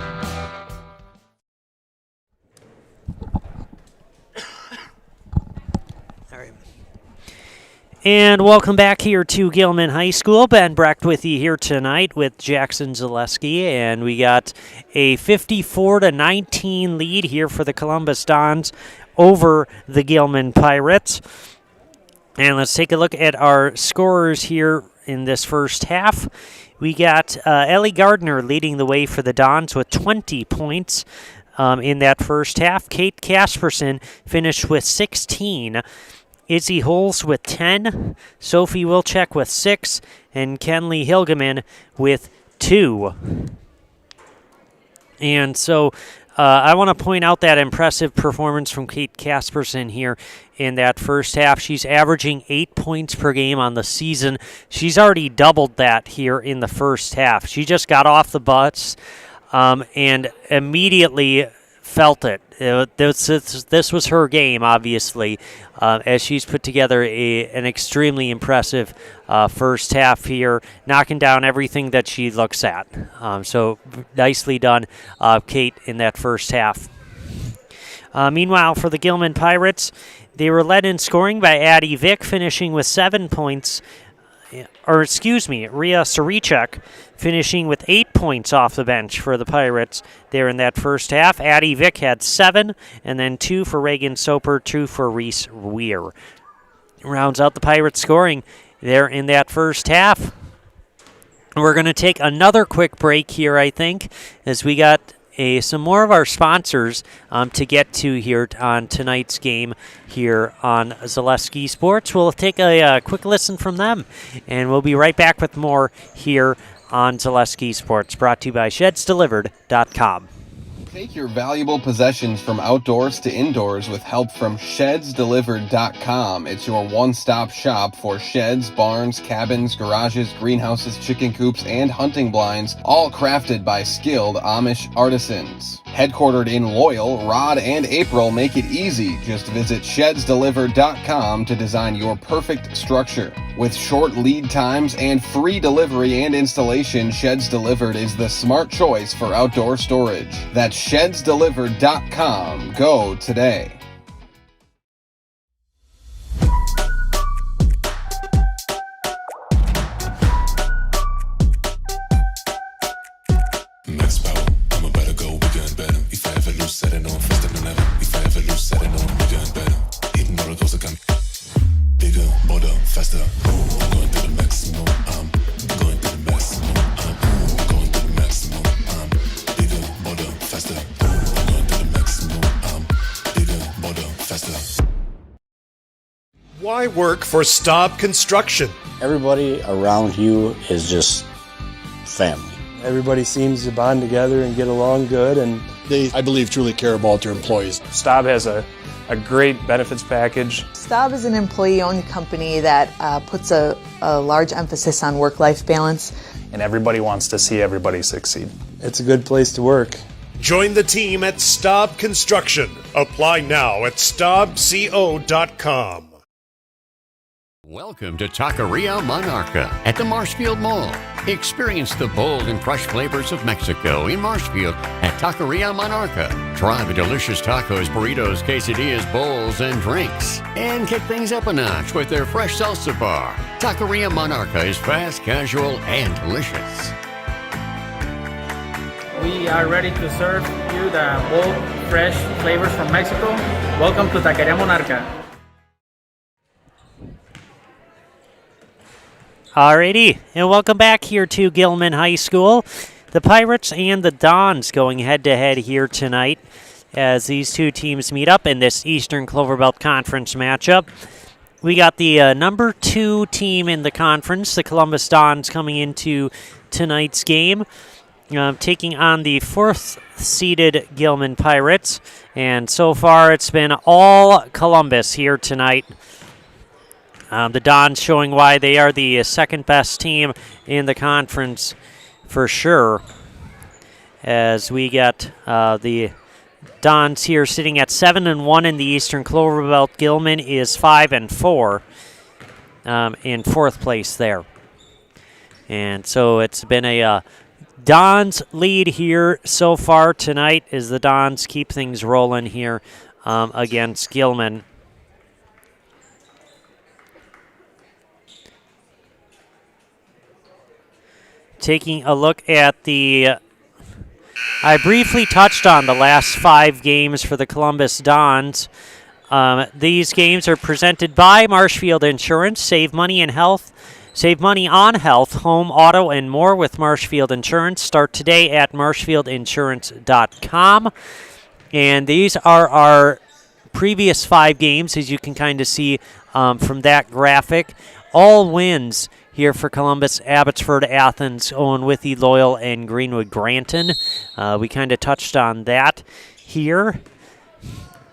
And welcome back here to Gilman High School. Ben Brecht with you here tonight with Jackson Zaleski, and we got a 54-19 lead here for the Columbus Dons over the Gilman Pirates. And let's take a look at our scorers here in this first half. We got Ellie Gardner leading the way for the Dons with 20 points in that first half. Kate Casperson finished with 16. Izzy Holes with 10. Sophie Wilczek with 6. And Kenley Hilgeman with 2. And so I want to point out that impressive performance from Kate Casperson here in that first half. She's averaging 8 points per game on the season. She's already doubled that here in the first half. She just got off the bus and immediately felt it. This was her game, obviously, as she's put together an extremely impressive first half here, knocking down everything that she looks at. So nicely done, Kate, in that first half. Meanwhile, for the Gilman Pirates, they were led in scoring by Addie Vick, finishing with 7 points. Rhea Sarichek finishing with 8 points off the bench for the Pirates there in that first half. Addie Vick had 7, and then 2 for Reagan Soper, 2 for Reese Weir. Rounds out the Pirates scoring there in that first half. We're going to take another quick break here, I think, as we got some more of our sponsors to get to here on tonight's game here on Zaleski Sports. We'll take a quick listen from them, and we'll be right back with more here on Zaleski Sports, brought to you by ShedsDelivered.com. Take your valuable possessions from outdoors to indoors with help from ShedsDelivered.com. It's your one-stop shop for sheds, barns, cabins, garages, greenhouses, chicken coops, and hunting blinds, all crafted by skilled Amish artisans. Headquartered in Loyal, Rod and April make it easy. Just visit shedsdelivered.com to design your perfect structure. With short lead times and free delivery and installation, Sheds Delivered is the smart choice for outdoor storage. That's shedsdelivered.com. Go today. Max power, I'm about to go bigger and better. If I ever lose, set it on faster than ever. If I ever lose, set it on bigger and better. Hitting roller coaster come bigger, bolder, faster. I'm going to the maximum. I'm going to the maximum. I'm going to the maximum. I'm bigger, bolder, faster. I'm going to the maximum. I'm bigger, bolder, faster. Why work for Staub Construction? Everybody around you is just family. Everybody seems to bond together and get along good, and they, I believe, truly care about their employees. Staub has a great benefits package. Staub is an employee-owned company that puts a large emphasis on work-life balance. And everybody wants to see everybody succeed. It's a good place to work. Join the team at Staub Construction. Apply now at staubco.com. Welcome to Taqueria Monarca at the Marshfield Mall. Experience the bold and fresh flavors of Mexico in Marshfield at Taqueria Monarca. Try the delicious tacos, burritos, quesadillas, bowls, and drinks. And kick things up a notch with their fresh salsa bar. Taqueria Monarca is fast, casual, and delicious. We are ready to serve you the bold, fresh flavors from Mexico. Welcome to Taqueria Monarca. Alrighty, and welcome back here to Gilman High School. The Pirates and the Dons going head-to-head here tonight as these two teams meet up in this Eastern Clover Belt Conference matchup. We got the number 2 team in the conference, the Columbus Dons, coming into tonight's game, taking on the 4th-seeded Gilman Pirates. And so far it's been all Columbus here tonight. The Dons showing why they are the second-best team in the conference for sure. As we get the Dons here sitting at 7-1 in the Eastern Clover Belt. Gilman is 5-4 in 4th place there. And so it's been a Dons lead here so far tonight as the Dons keep things rolling here against Gilman. Taking a look at I briefly touched on the last 5 games for the Columbus Dons. These games are presented by Marshfield Insurance. Save money on health, home, auto, and more with Marshfield Insurance. Start today at marshfieldinsurance.com. And these are our previous 5 games, as you can kind of see from that graphic. All wins here for Columbus, Abbotsford, Athens, Owen Withy, Loyal, and Greenwood Granton. We kind of touched on that here.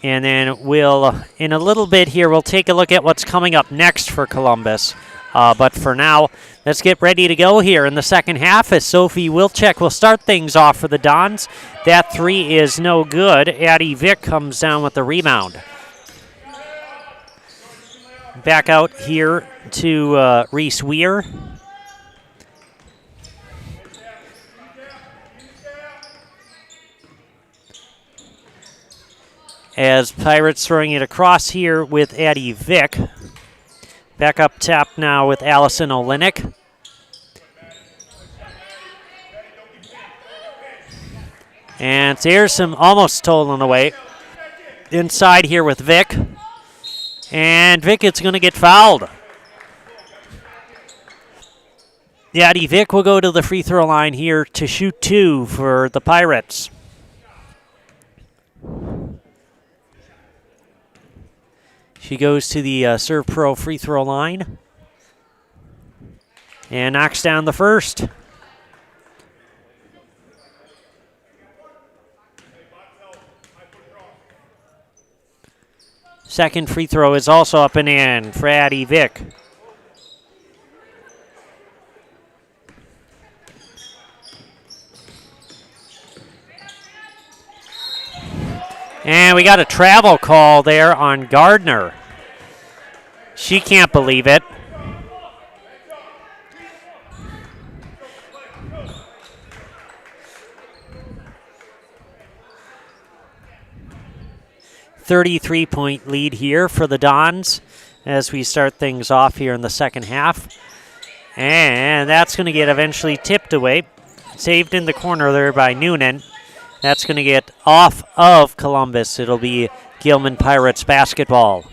And then we'll, in a little bit here, we'll take a look at what's coming up next for Columbus. But for now, let's get ready to go here in the second half as Sophie Wilczek will start things off for the Dons. That 3 is no good. Addie Vick comes down with the rebound. Back out here to Reese Weir. As Pirates throwing it across here with Addie Vick. Back up top now with Allison Olenek. And there's some almost stolen away. Inside here with Vick. And Vick is going to get fouled. Addie Vick will go to the free throw line here to shoot 2 for the Pirates. She goes to the Serve Pro free throw line and knocks down the first. Second free throw is also up and in for Addie Vick. And we got a travel call there on Gardner. She can't believe it. .33 lead here for the Dons as we start things off here in the second half. And that's going to get eventually tipped away. Saved in the corner there by Noonan. That's going to get off of Columbus. It'll be Gilman Pirates basketball.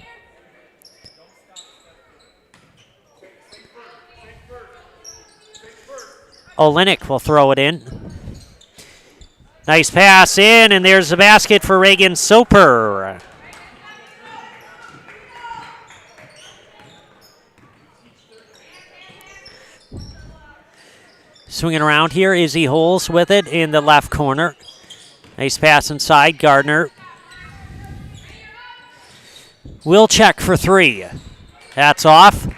Olenek will throw it in. Nice pass in, and there's the basket for Reagan Soper. Swinging around here, Izzy Holes with it in the left corner. Nice pass inside, Gardner. Will check for three. That's off.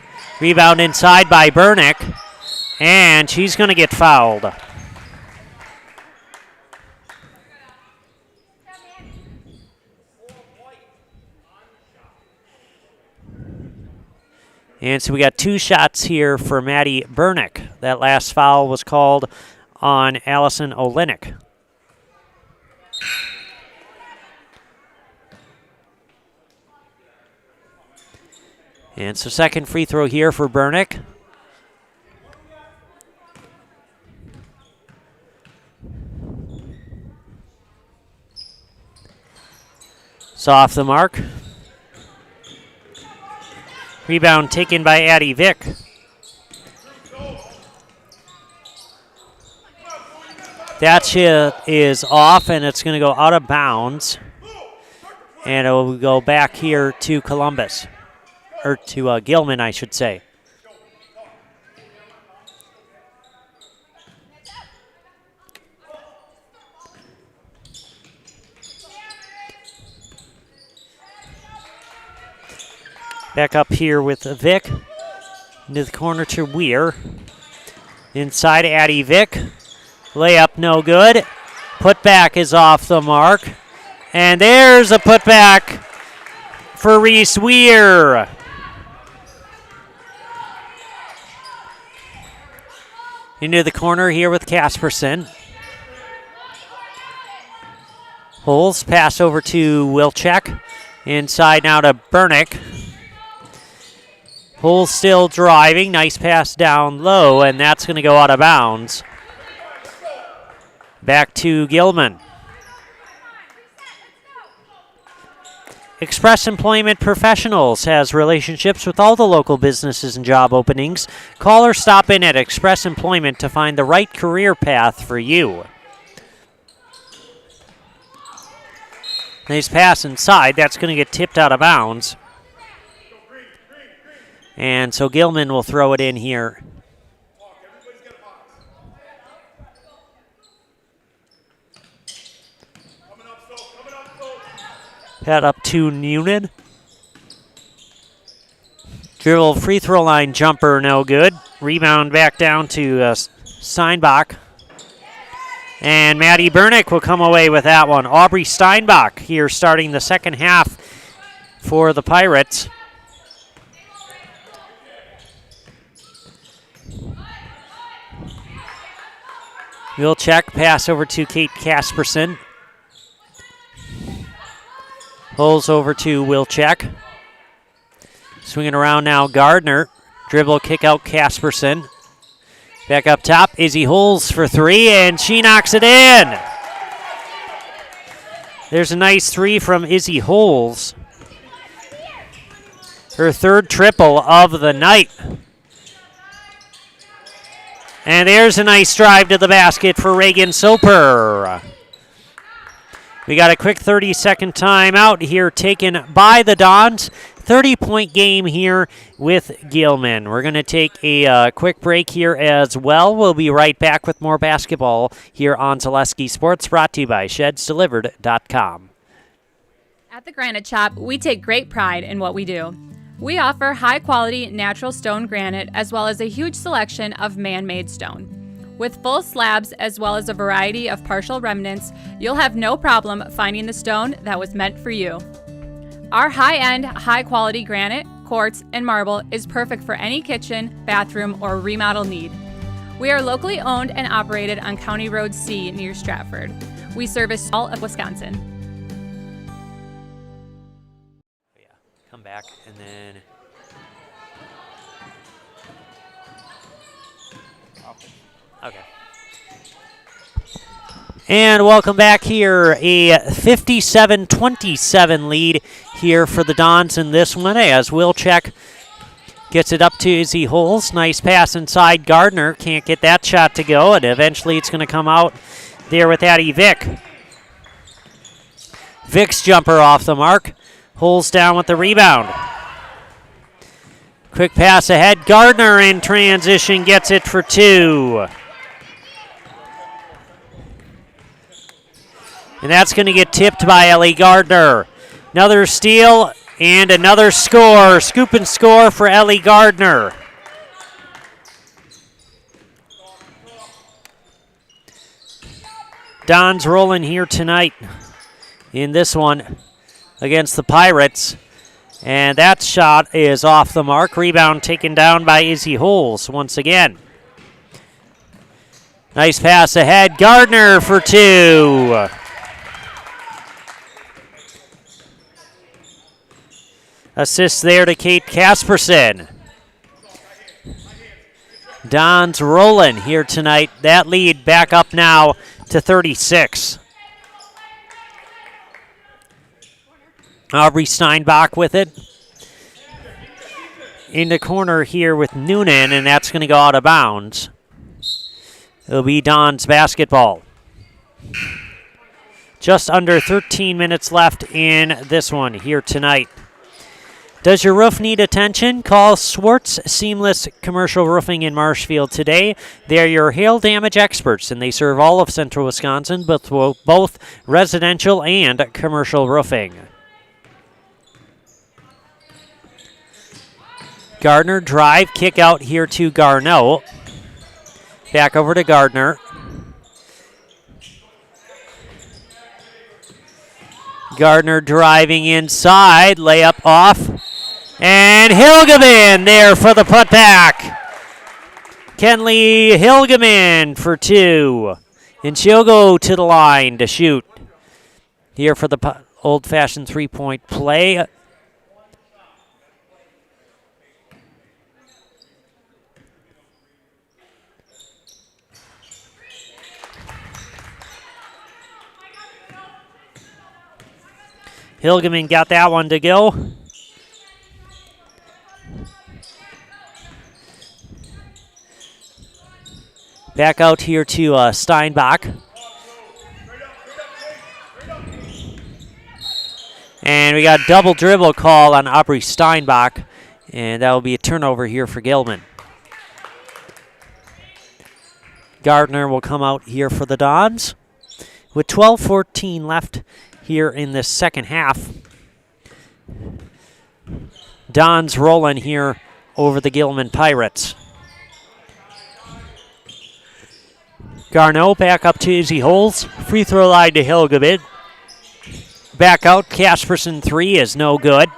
Rebound inside by Bernick, and she's going to get fouled. And so we got 2 shots here for Maddie Bernick. That last foul was called on Allison Olenek. And so second free throw here for Bernick. It's off the mark. Rebound taken by Addie Vick. That shot is off, and it's going to go out of bounds. And it will go back here to Columbus. Or to Gilman, I should say. Back up here with Vick. Into the corner to Weir. Inside Addie Vick. Layup no good. Putback is off the mark. And there's a putback for Reese Weir. Into the corner here with Casperson. Holes pass over to Wilczek. Inside now to Bernick. Holes still driving. Nice pass down low, and that's going to go out of bounds. Back to Gilman. Express Employment Professionals has relationships with all the local businesses and job openings. Call or stop in at Express Employment to find the right career path for you. Nice pass inside. That's going to get tipped out of bounds. And so Gilman will throw it in here. Head up to Noonan. Dribble free throw line jumper, no good. Rebound back down to Steinbach. And Maddie Bernick will come away with that one. Aubrey Steinbach here starting the second half for the Pirates. Wilczek, pass over to Kate Casperson. Pulls over to Wilczek. Swinging around now, Gardner. Dribble, kick out Casperson. Back up top, Izzy Holes for three, and she knocks it in. There's a nice three from Izzy Holes. Her third triple of the night. And there's a nice drive to the basket for Reagan Soper. We got a quick 30-second timeout here taken by the Dons. 30-point game here with Gilman. We're going to take a quick break here as well. We'll be right back with more basketball here on Zaleski Sports, brought to you by ShedsDelivered.com. At the Granite Shop, we take great pride in what we do. We offer high-quality natural stone granite as well as a huge selection of man-made stone. With full slabs as well as a variety of partial remnants, you'll have no problem finding the stone that was meant for you. Our high-end, high-quality granite, quartz, and marble is perfect for any kitchen, bathroom, or remodel need. We are locally owned and operated on County Road C near Stratford. We service all of Wisconsin. Come back and then okay. And welcome back here. A 57-27 lead here for the Dons in this one as Wilczek gets it up to Izzy Holes. Nice pass inside. Gardner can't get that shot to go, and eventually it's going to come out there with Addie Vick. Vick's jumper off the mark. Holes down with the rebound. Quick pass ahead. Gardner in transition gets it for two. And that's going to get tipped by Ellie Gardner. Another steal and another score. Scoop and score for Ellie Gardner. Don's rolling here tonight in this one against the Pirates. And that shot is off the mark. Rebound taken down by Izzy Holes once again. Nice pass ahead. Gardner for two. Assist there to Kate Casperson. Don's rolling here tonight. That lead back up now to 36. Aubrey Steinbach with it. In the corner here with Noonan, and that's going to go out of bounds. It'll be Don's basketball. Just under 13 minutes left in this one here tonight. Does your roof need attention? Call Swartz Seamless Commercial Roofing in Marshfield today. They're your hail damage experts, and they serve all of central Wisconsin, both residential and commercial roofing. Gardner drive, kick out here to Garneau. Back over to Gardner. Gardner driving inside, layup off. And Hilgeman there for the putback. Kenley Hilgeman for two. And she'll go to the line to shoot. Here for the old-fashioned three-point play. Hilgeman got that one to go. Back out here to Steinbach. And we got a double dribble call on Aubrey Steinbach. And that will be a turnover here for Gilman. Gardner will come out here for the Dons. With 12:14 left here in the second half. Don's rolling here over the Gilman Pirates. Garneau back up to Izzy Holes. Free throw line to Hilgeman. Back out. Casperson three is no good.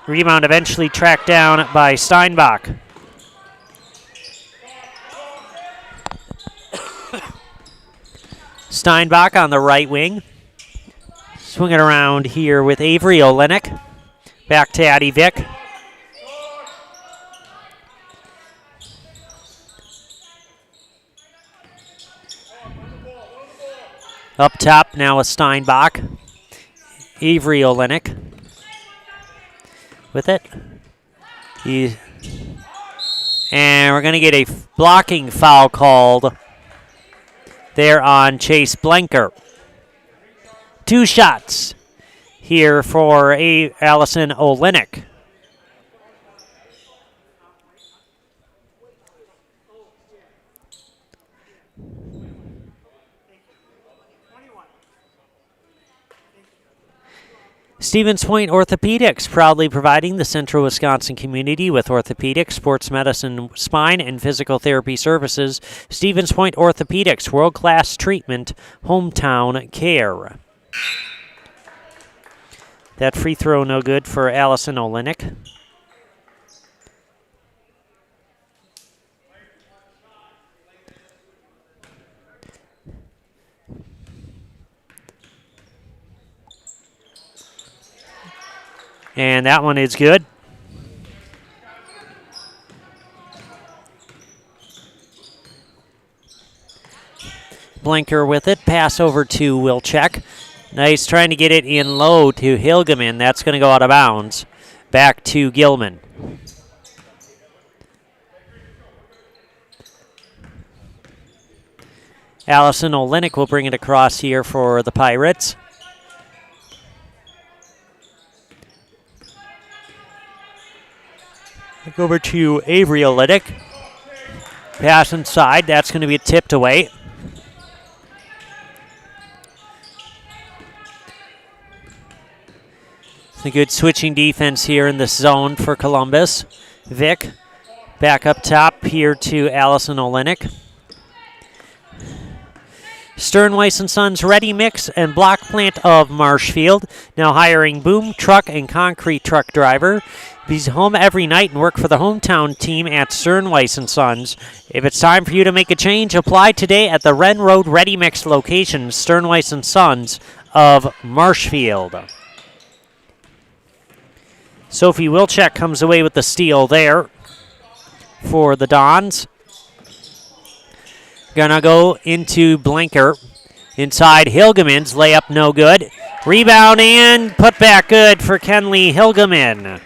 Rebound eventually tracked down by Steinbach. Steinbach on the right wing. Swing it around here with Avery Olenek. Back to Addie Vick. Up top now with Steinbach. Avery Olenek with it. And we're going to get a blocking foul called there on Chase Blanker. Two shots here for Allison Olenek. Stevens Point Orthopedics, proudly providing the Central Wisconsin community with orthopedic, sports medicine, spine, and physical therapy services. Stevens Point Orthopedics, world-class treatment, hometown care. That free throw no good for Allison Olenek. And that one is good. Blinker with it. Pass over to Wilczek. Nice trying to get it in low to Hilgeman. That's going to go out of bounds. Back to Gilman. Allison Olenek will bring it across here for the Pirates. Back over to Avery Olenek. Pass inside. That's going to be tipped away. It's a good switching defense here in this zone for Columbus. Vic back up top here to Allison Olenek. Sternweiss & Sons Ready Mix and Block Plant of Marshfield. Now hiring boom truck and concrete truck driver. He's home every night and work for the hometown team at Sternweiss & Sons. If it's time for you to make a change, apply today at the Wren Road Ready Mix location, Sternweiss & Sons of Marshfield. Sophie Wilczek comes away with the steal there for the Dons. Gonna go into Blinker. Inside Hilgeman's layup no good. Rebound and put back good for Kenley Hilgeman.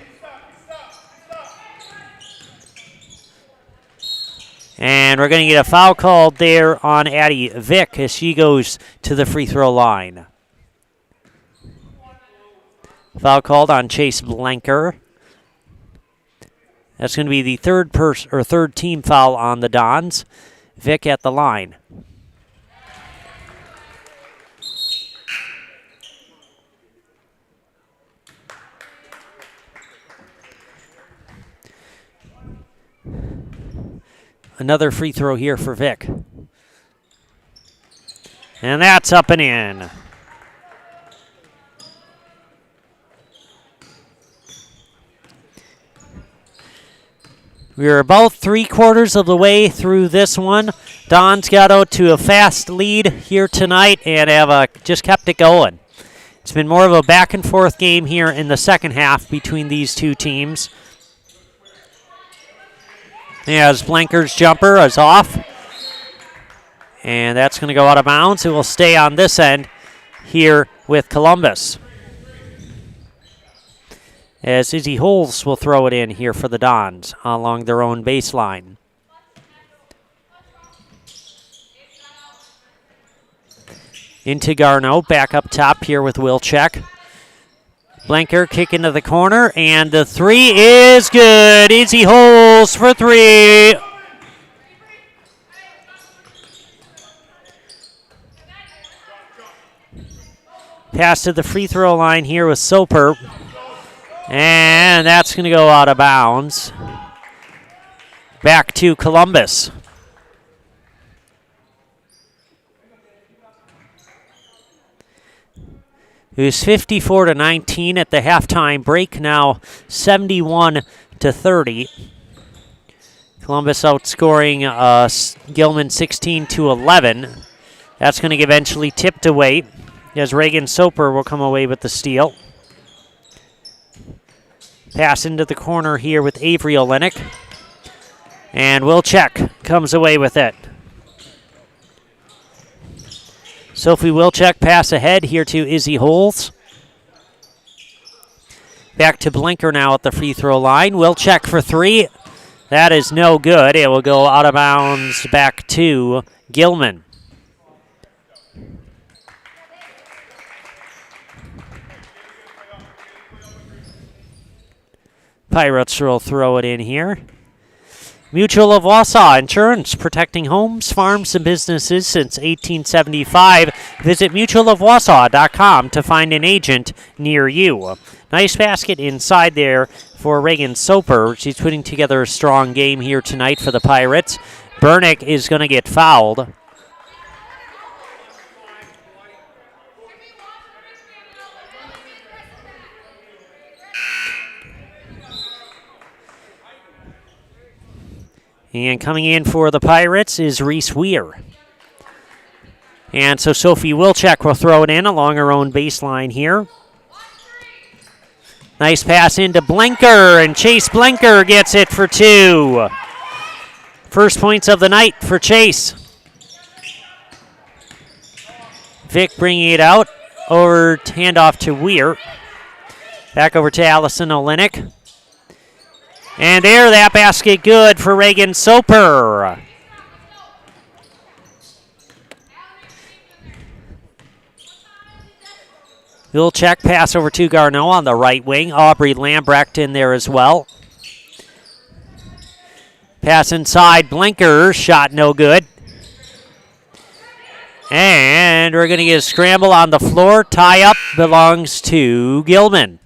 And we're going to get a foul called there on Addie Vick as she goes to the free throw line. Foul called on Chase Blanker. That's going to be the third team foul on the Dons. Vick at the line. Another free throw here for Vick. And that's up and in. We're about 3/4 of the way through this one. Don's got out to a fast lead here tonight and have just kept it going. It's been more of a back and forth game here in the second half between these two teams. As Blanker's jumper is off. And that's going to go out of bounds. It will stay on this end here with Columbus. As Izzy Holes will throw it in here for the Dons along their own baseline. Into Garneau, back up top here with Wilczek. Blanker kick into the corner, and the three is good. Izzy Holes for three. Pass to the free throw line here with Soper. And that's going to go out of bounds. Back to Columbus. It was 54-19 at the halftime break, now 71-30. Columbus outscoring Gilman 16-11. That's going to get eventually tipped away as Reagan Soper will come away with the steal. Pass into the corner here with Avery Olenek. And Wilczek comes away with it. Sophie Wilczek pass ahead here to Izzy Holes. Back to Blinker now at the free throw line. Wilczek for three. That is no good. It will go out of bounds back to Gilman. Pirates will throw it in here. Mutual of Wausau Insurance, protecting homes, farms, and businesses since 1875. Visit mutualofwausau.com to find an agent near you. Nice basket inside there for Reagan Soper. She's putting together a strong game here tonight for the Pirates. Bernick is going to get fouled. And coming in for the Pirates is Reese Weir. And so Sophie Wilczek will throw it in along her own baseline here. Nice pass into Blinker, and Chase Blinker gets it for 2. First points of the night for Chase. Vic bringing it out, over handoff to Weir. Back over to Allison Olenek. And there, that basket good for Reagan Soper. Wilczek pass over to Garneau on the right wing. Aubrey Lambrecht in there as well. Pass inside, Blinker, shot no good. And we're going to get a scramble on the floor. Tie up belongs to Gilman.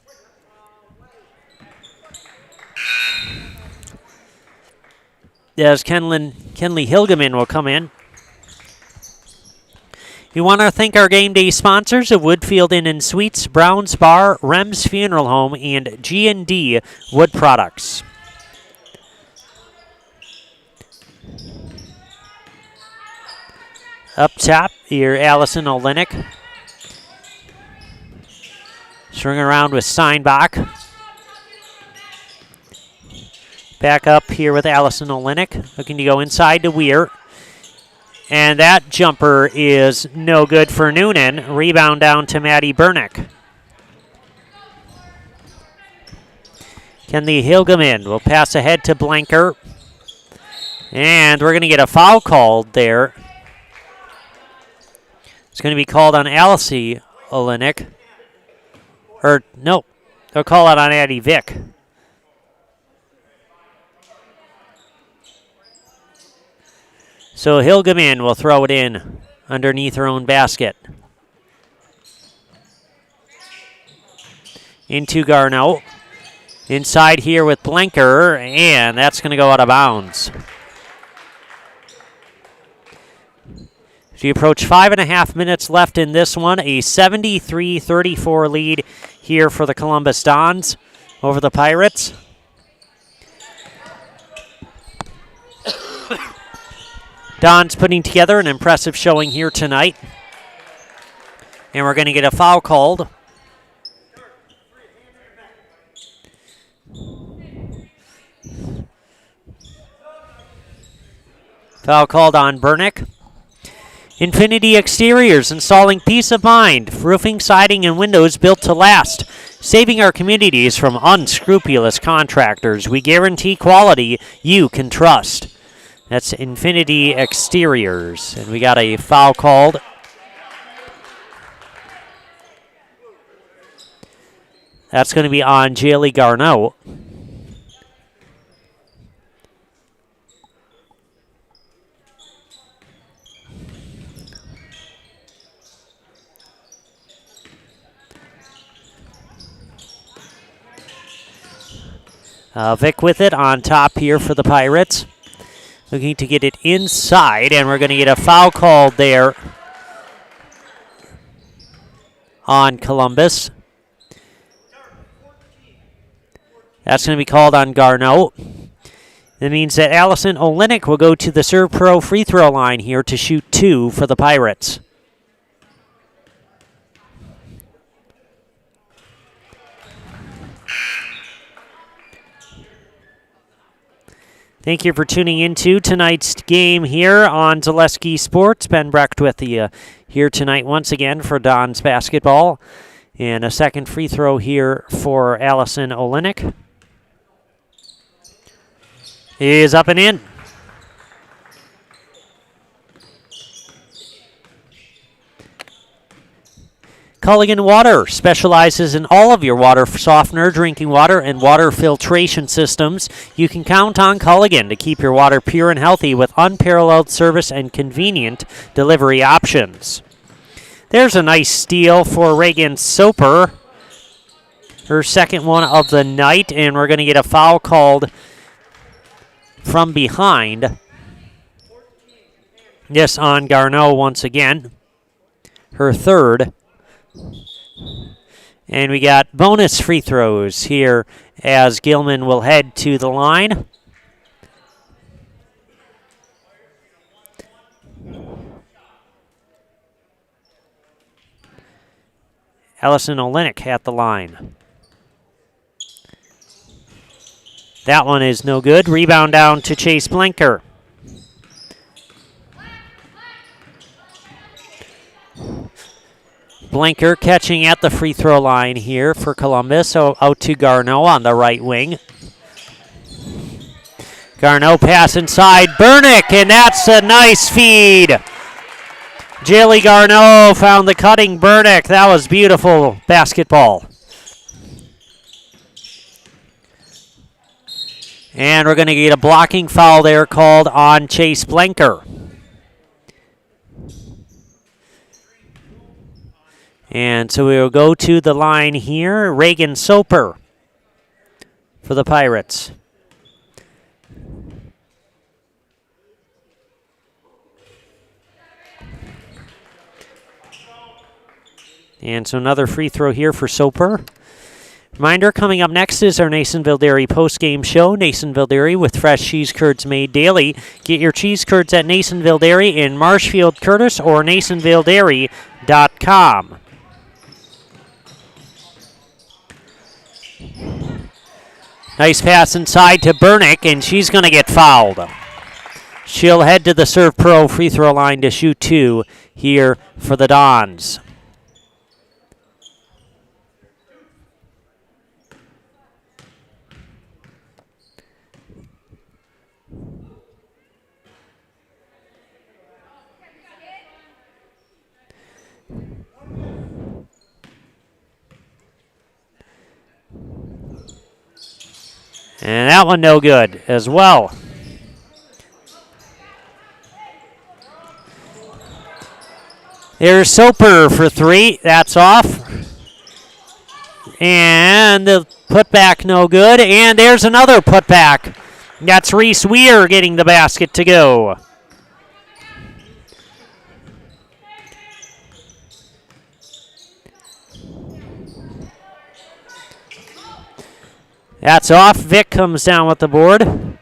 As Kenley Hilgeman will come in. We want to thank our game day sponsors of Woodfield Inn and Suites, Brown's Bar, Rem's Funeral Home, and G&D Wood Products. Up top, here Allison Olenek. Swing around with Steinbach. Back up here with Allison Olenek, looking to go inside to Weir. And that jumper is no good for Noonan. Rebound down to Maddie Bernick. Kenley Hilgeman will pass ahead to Blanker. And we're going to get a foul called there. It's going to be called on Alice Olenek. Or, no, they'll call it on Addie Vick. So Hilgeman will throw it in underneath her own basket. Into Garneau. Inside here with Blanker, and that's going to go out of bounds. As we approach 5.5 minutes left in this one, a 73-34 lead here for the Columbus Dons over the Pirates. Don's putting together an impressive showing here tonight. And we're going to get a foul called. Foul called on Bernick. Infinity Exteriors, installing peace of mind. Roofing, siding, and windows built to last. Saving our communities from unscrupulous contractors. We guarantee quality you can trust. That's Infinity Exteriors. And we got a foul called. That's going to be on Jaylee Garneau. Vic with it on top here for the Pirates. Looking to get it inside, and we're going to get a foul called there on Columbus. That's going to be called on Garneau. That means that Allison Olenek will go to the Serve Pro free throw line here to shoot 2 for the Pirates. Thank you for tuning into tonight's game here on Zaleski Sports. Ben Brecht with you here tonight once again for Don's basketball. And a second free throw here for Allison Olenek. Is up and in. Culligan Water specializes in all of your water softener, drinking water, and water filtration systems. You can count on Culligan to keep your water pure and healthy with unparalleled service and convenient delivery options. There's a nice steal for Reagan Soper, her second one of the night, and we're going to get a foul called from behind. Yes, on Garneau once again, her third. And we got bonus free throws here as Gilman will head to the line. Allison Olenek at the line. That one is no good. Rebound down to Chase Blinker. Blinker catching at the free throw line here for Columbus. So out to Garneau on the right wing. Garneau pass inside. Burnick, and that's a nice feed. Jaylee Garneau found the cutting Burnick. That was beautiful basketball. And we're going to get a blocking foul there called on Chase Blinker. And so we will go to the line here. Reagan Soper for the Pirates. And so another free throw here for Soper. Reminder, coming up next is our Nasonville Dairy post-game show. Nasonville Dairy with fresh cheese curds made daily. Get your cheese curds at Nasonville Dairy in Marshfield, Curtis, or NasonvilleDairy.com. Nice pass inside to Burnick, and she's going to get fouled. She'll head to the Serve Pro free throw line to shoot two here for the Dons. And that one no good as well. There's Soper for three. That's off. And the putback no good. And there's another putback. That's Reese Weir getting the basket to go. That's off. Vick comes down with the board.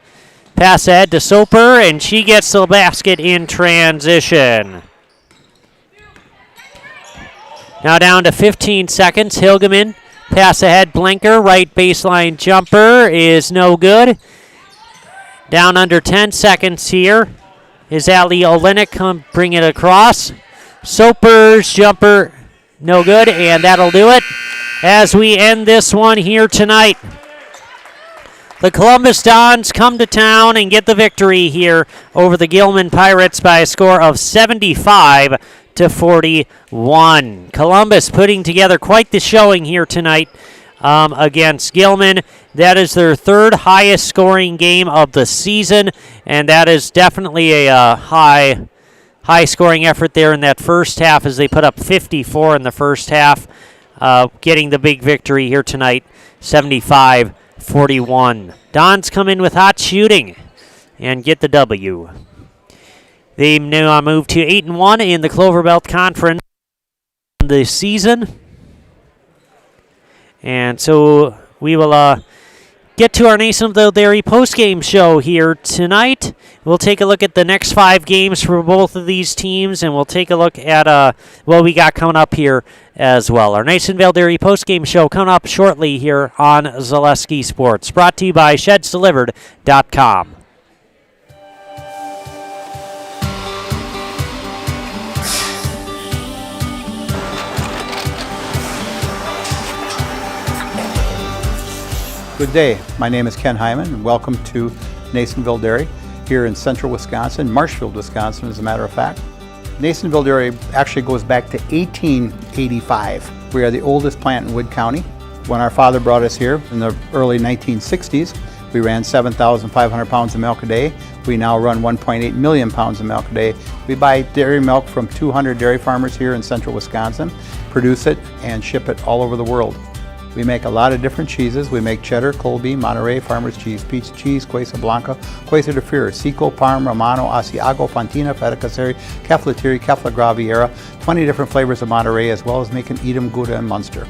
Pass ahead to Soper, and she gets the basket in transition. Now down to 15 seconds. Hilgeman, pass ahead, Blinker, right baseline jumper is no good. Down under 10 seconds here is Ali Olenek, come bring it across. Soper's jumper, no good, and that'll do it as we end this one here tonight. The Columbus Dons come to town and get the victory here over the Gilman Pirates by a score of 75-41. Columbus putting together quite the showing here tonight against Gilman. That is their third highest scoring game of the season, and that is definitely a high scoring effort there in that first half as they put up 54 in the first half, getting the big victory here tonight, 75-41. Dons come in with hot shooting and get the W. They now move to 8-1 in the Clover Belt Conference this season. And so we will get to our Nasonville Dairy postgame show here tonight. We'll take a look at the next 5 games for both of these teams, and we'll take a look at what we got coming up here as well. Our Nasonville Dairy postgame show coming up shortly here on Zaleski Sports. Brought to you by ShedsDelivered.com. Good day. My name is Ken Hyman, and welcome to Nasonville Dairy here in central Wisconsin, Marshfield, Wisconsin, as a matter of fact. Nasonville Dairy actually goes back to 1885. We are the oldest plant in Wood County. When our father brought us here in the early 1960s, we ran 7,500 pounds of milk a day. We now run 1.8 million pounds of milk a day. We buy dairy milk from 200 dairy farmers here in central Wisconsin, produce it, and ship it all over the world. We make a lot of different cheeses. We make cheddar, Colby, Monterey, Farmer's Cheese, Pizza Cheese, Quesa Blanca, Quesa de Freer, Seco, Parm, Romano, Asiago, Fontina, Feta Caseri, Caflatiri, Cafla Graviera, 20 different flavors of Monterey, as well as making Edam, Gouda, and Munster.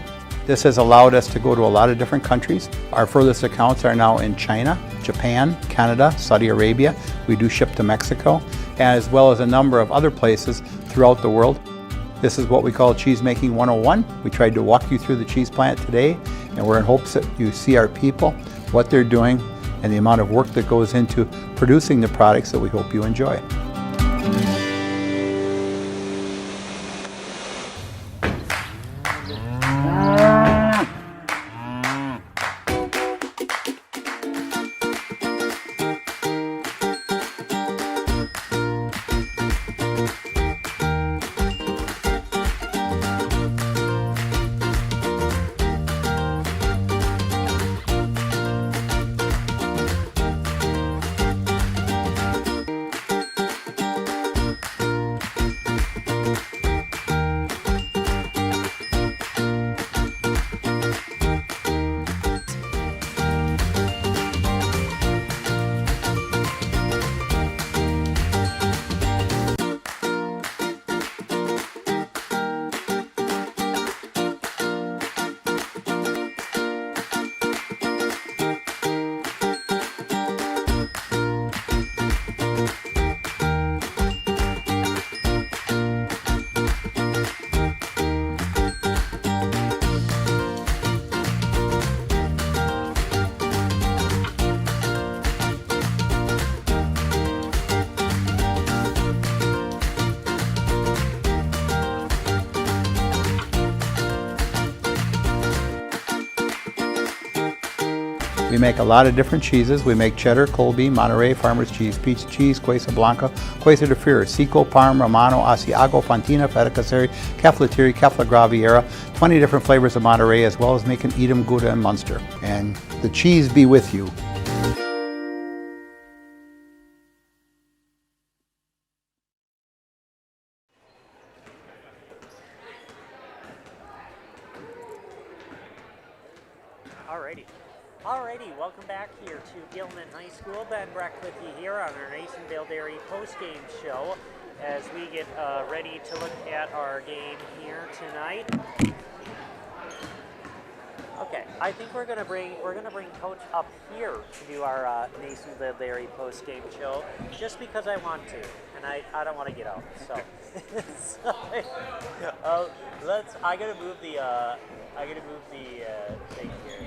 This has allowed us to go to a lot of different countries. Our furthest accounts are now in China, Japan, Canada, Saudi Arabia. We do ship to Mexico, as well as a number of other places throughout the world. This is what we call Cheese Making 101. We tried to walk you through the cheese plant today, and we're in hopes that you see our people, what they're doing, and the amount of work that goes into producing the products that we hope you enjoy. We make a lot of different cheeses. We make cheddar, Colby, Monterey, Farmer's Cheese, Pizza Cheese, Quesa Blanca, Quesa de Freer, Seco, Parm, Romano, Asiago, Fontina, Feta Caseri, Caflatiri, Cafla Graviera, 20 different flavors of Monterey, as well as making Edam, Gouda, and Munster. And the cheese be with you. Alrighty, welcome back here to Gilman High School. Ben Breck with you here on our Nasonville Dairy post-game show as we get ready to look at our game here tonight. Okay, I think we're gonna bring Coach up here to do our Nasonville Dairy post-game show, just because I want to, and I don't want to get out. So, I gotta move the thing here.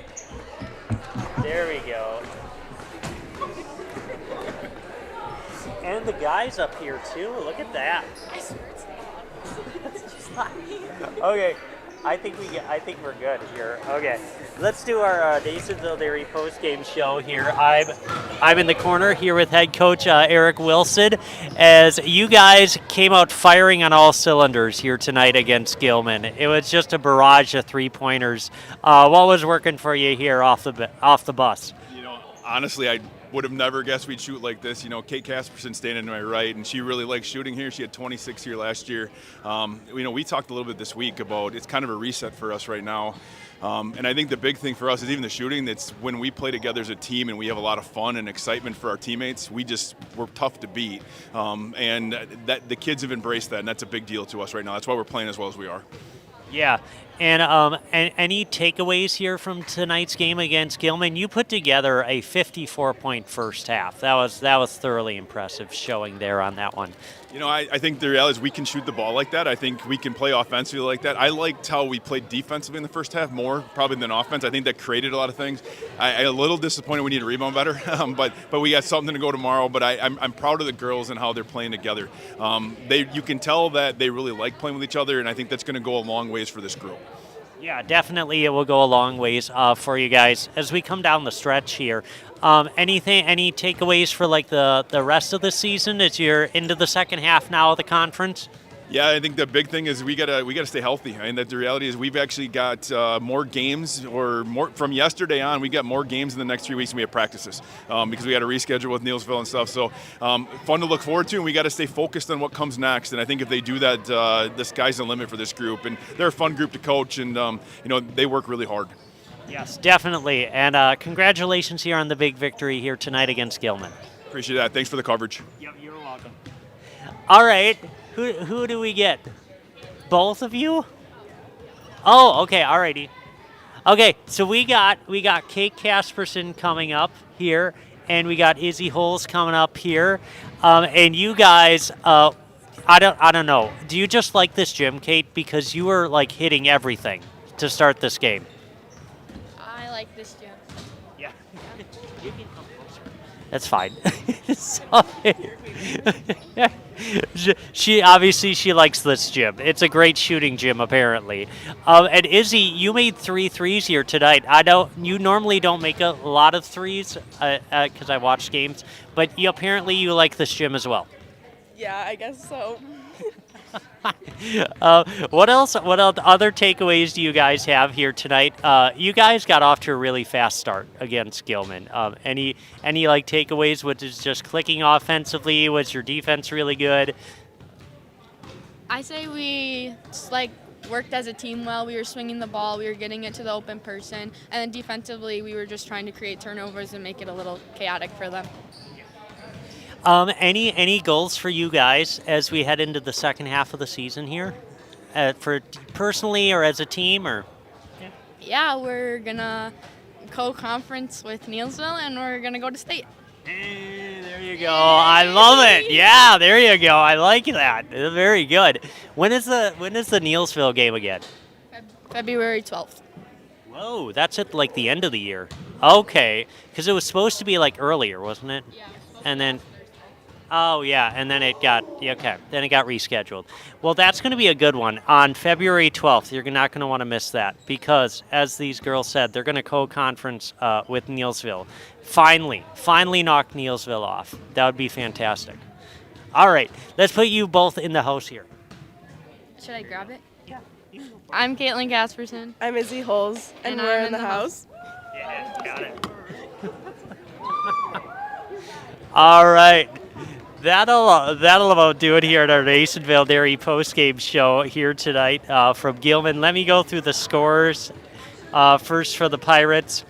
There we go. And the guys up here too. Look at that. Okay, I think we're good here. Okay, let's do our Nasonville Dairy post-game show here. I'm in the corner here with head coach Eric Wilson, as you guys came out firing on all cylinders here tonight against Gilman. It was just a barrage of three-pointers. What was working for you here off the bus? Honestly, I would have never guessed we'd shoot like this. Kate Casperson standing to my right, and she really likes shooting here. She had 26 here last year. We talked a little bit this week about it's kind of a reset for us right now. And I think the big thing for us is even the shooting. That's when we play together as a team and we have a lot of fun and excitement for our teammates. We're tough to beat, and that the kids have embraced that, and that's a big deal to us right now. That's why we're playing as well as we are. Yeah, and any takeaways here from tonight's game against Gilman? You put together a 54-point first half. That was thoroughly impressive showing there on that one. I think the reality is we can shoot the ball like that. I think we can play offensively like that. I liked how we played defensively in the first half more probably than offense. I think that created a lot of things. I'm a little disappointed we need to rebound better, but we got something to go tomorrow. But I'm proud of the girls and how they're playing together. You can tell that they really like playing with each other, and I think that's going to go a long ways for this group. Yeah, definitely it will go a long ways for you guys. As we come down the stretch here, any takeaways for like the rest of the season as you're into the second half now of the conference? Yeah, I think the big thing is we gotta stay healthy. I mean, that the reality is we've actually got more games, or more from yesterday on. We got more games in the next 3 weeks than we have practices because we got to reschedule with Neilsville and stuff. So fun to look forward to, and we got to stay focused on what comes next. And I think if they do that, the sky's the limit for this group. And they're a fun group to coach, and they work really hard. Yes, definitely. And congratulations here on the big victory here tonight against Gilman. Appreciate that. Thanks for the coverage. Yep, you're welcome. All right. Who do we get? Both of you? Oh, okay, alrighty. Okay, so we got Kate Casperson coming up here, and we got Izzy Holes coming up here, and you guys, I don't know. Do you just like this gym, Kate? Because you were like hitting everything to start this game. I like this gym. Yeah. You can come closer. That's fine. She likes this gym. It's a great shooting gym, apparently. And Izzy, you made 3 threes here tonight. You normally don't make a lot of threes because I watch games, but apparently you like this gym as well. Yeah, I guess so. What else? What other takeaways do you guys have here tonight? You guys got off to a really fast start against Gilman. Any like takeaways? Was it just clicking offensively? Was your defense really good? I say we worked as a team well. We were swinging the ball. We were getting it to the open person. And then defensively, we were just trying to create turnovers and make it a little chaotic for them. Any goals for you guys as we head into the second half of the season here, for personally or as a team, or? Yeah, we're gonna co-conference with Neilsville, and we're gonna go to state. Hey, there you go. I love it. Yeah, there you go. I like that. Very good. When is the Neilsville game again? February 12th. Whoa, that's at like the end of the year. Okay, because it was supposed to be like earlier, wasn't it? Yeah. And then. Oh, yeah, and then it got rescheduled. Well, that's going to be a good one. On February 12th, you're not going to want to miss that because, as these girls said, they're going to co-conference with Neilsville. Finally knock Neilsville off. That would be fantastic. All right, let's put you both in the house here. Should I grab it? Yeah. I'm Caitlin Gasperson. I'm Izzy Holes, and we're in the house. Yeah, got it. All right. That'll about do it here at our Nasonville Dairy postgame show here tonight from Gilman. Let me go through the scores. First for the Pirates.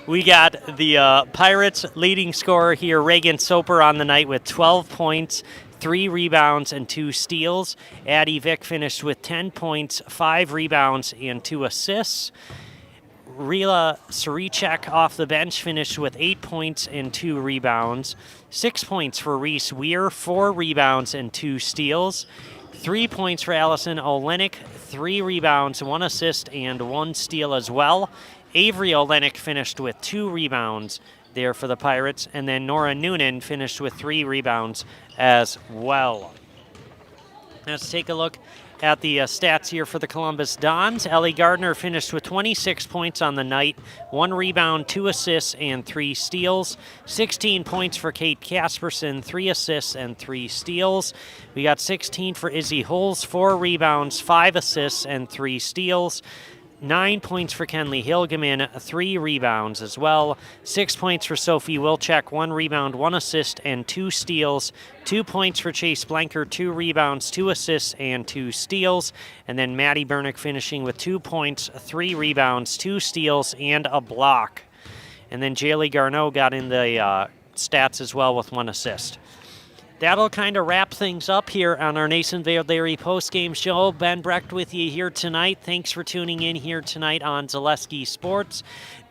We got the Pirates leading scorer here, Reagan Soper, on the night with 12 points, 3 rebounds, and 2 steals. Addie Vick finished with 10 points, 5 rebounds, and 2 assists. Rila Sarichek off the bench finished with 8 points and 2 rebounds. 6 points for Reese Weir, 4 rebounds and 2 steals. 3 points for Allison Olenek, 3 rebounds, 1 assist, and 1 steal as well. Avery Olenek finished with 2 rebounds there for the Pirates. And then Nora Noonan finished with 3 rebounds as well. Let's take a look at the stats here for the Columbus Dons. Ellie Gardner finished with 26 points on the night, 1 rebound, 2 assists, and 3 steals. 16 points for Kate Casperson, 3 assists, and 3 steals. We got 16 for Izzy Holes, 4 rebounds, 5 assists, and 3 steals. 9 points for Kenley Hilgeman, 3 rebounds as well. 6 points for Sophie Wilczek, 1 rebound, 1 assist, and 2 steals. 2 points for Chase Blanker, 2 rebounds, 2 assists, and 2 steals. And then Maddie Bernick finishing with 2 points, 3 rebounds, 2 steals, and a block. And then Jaylee Garneau got in the stats as well with 1 assist. That'll kind of wrap things up here on our Nasonville Dairy postgame show. Ben Brecht with you here tonight. Thanks for tuning in here tonight on Zaleski Sports.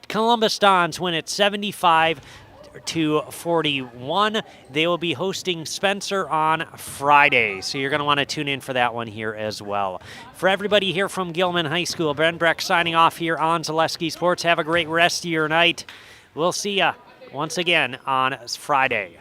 Columbus Dons win at 75-41. They will be hosting Spencer on Friday, so you're going to want to tune in for that one here as well. For everybody here from Gilman High School, Ben Brecht signing off here on Zaleski Sports. Have a great rest of your night. We'll see you once again on Friday.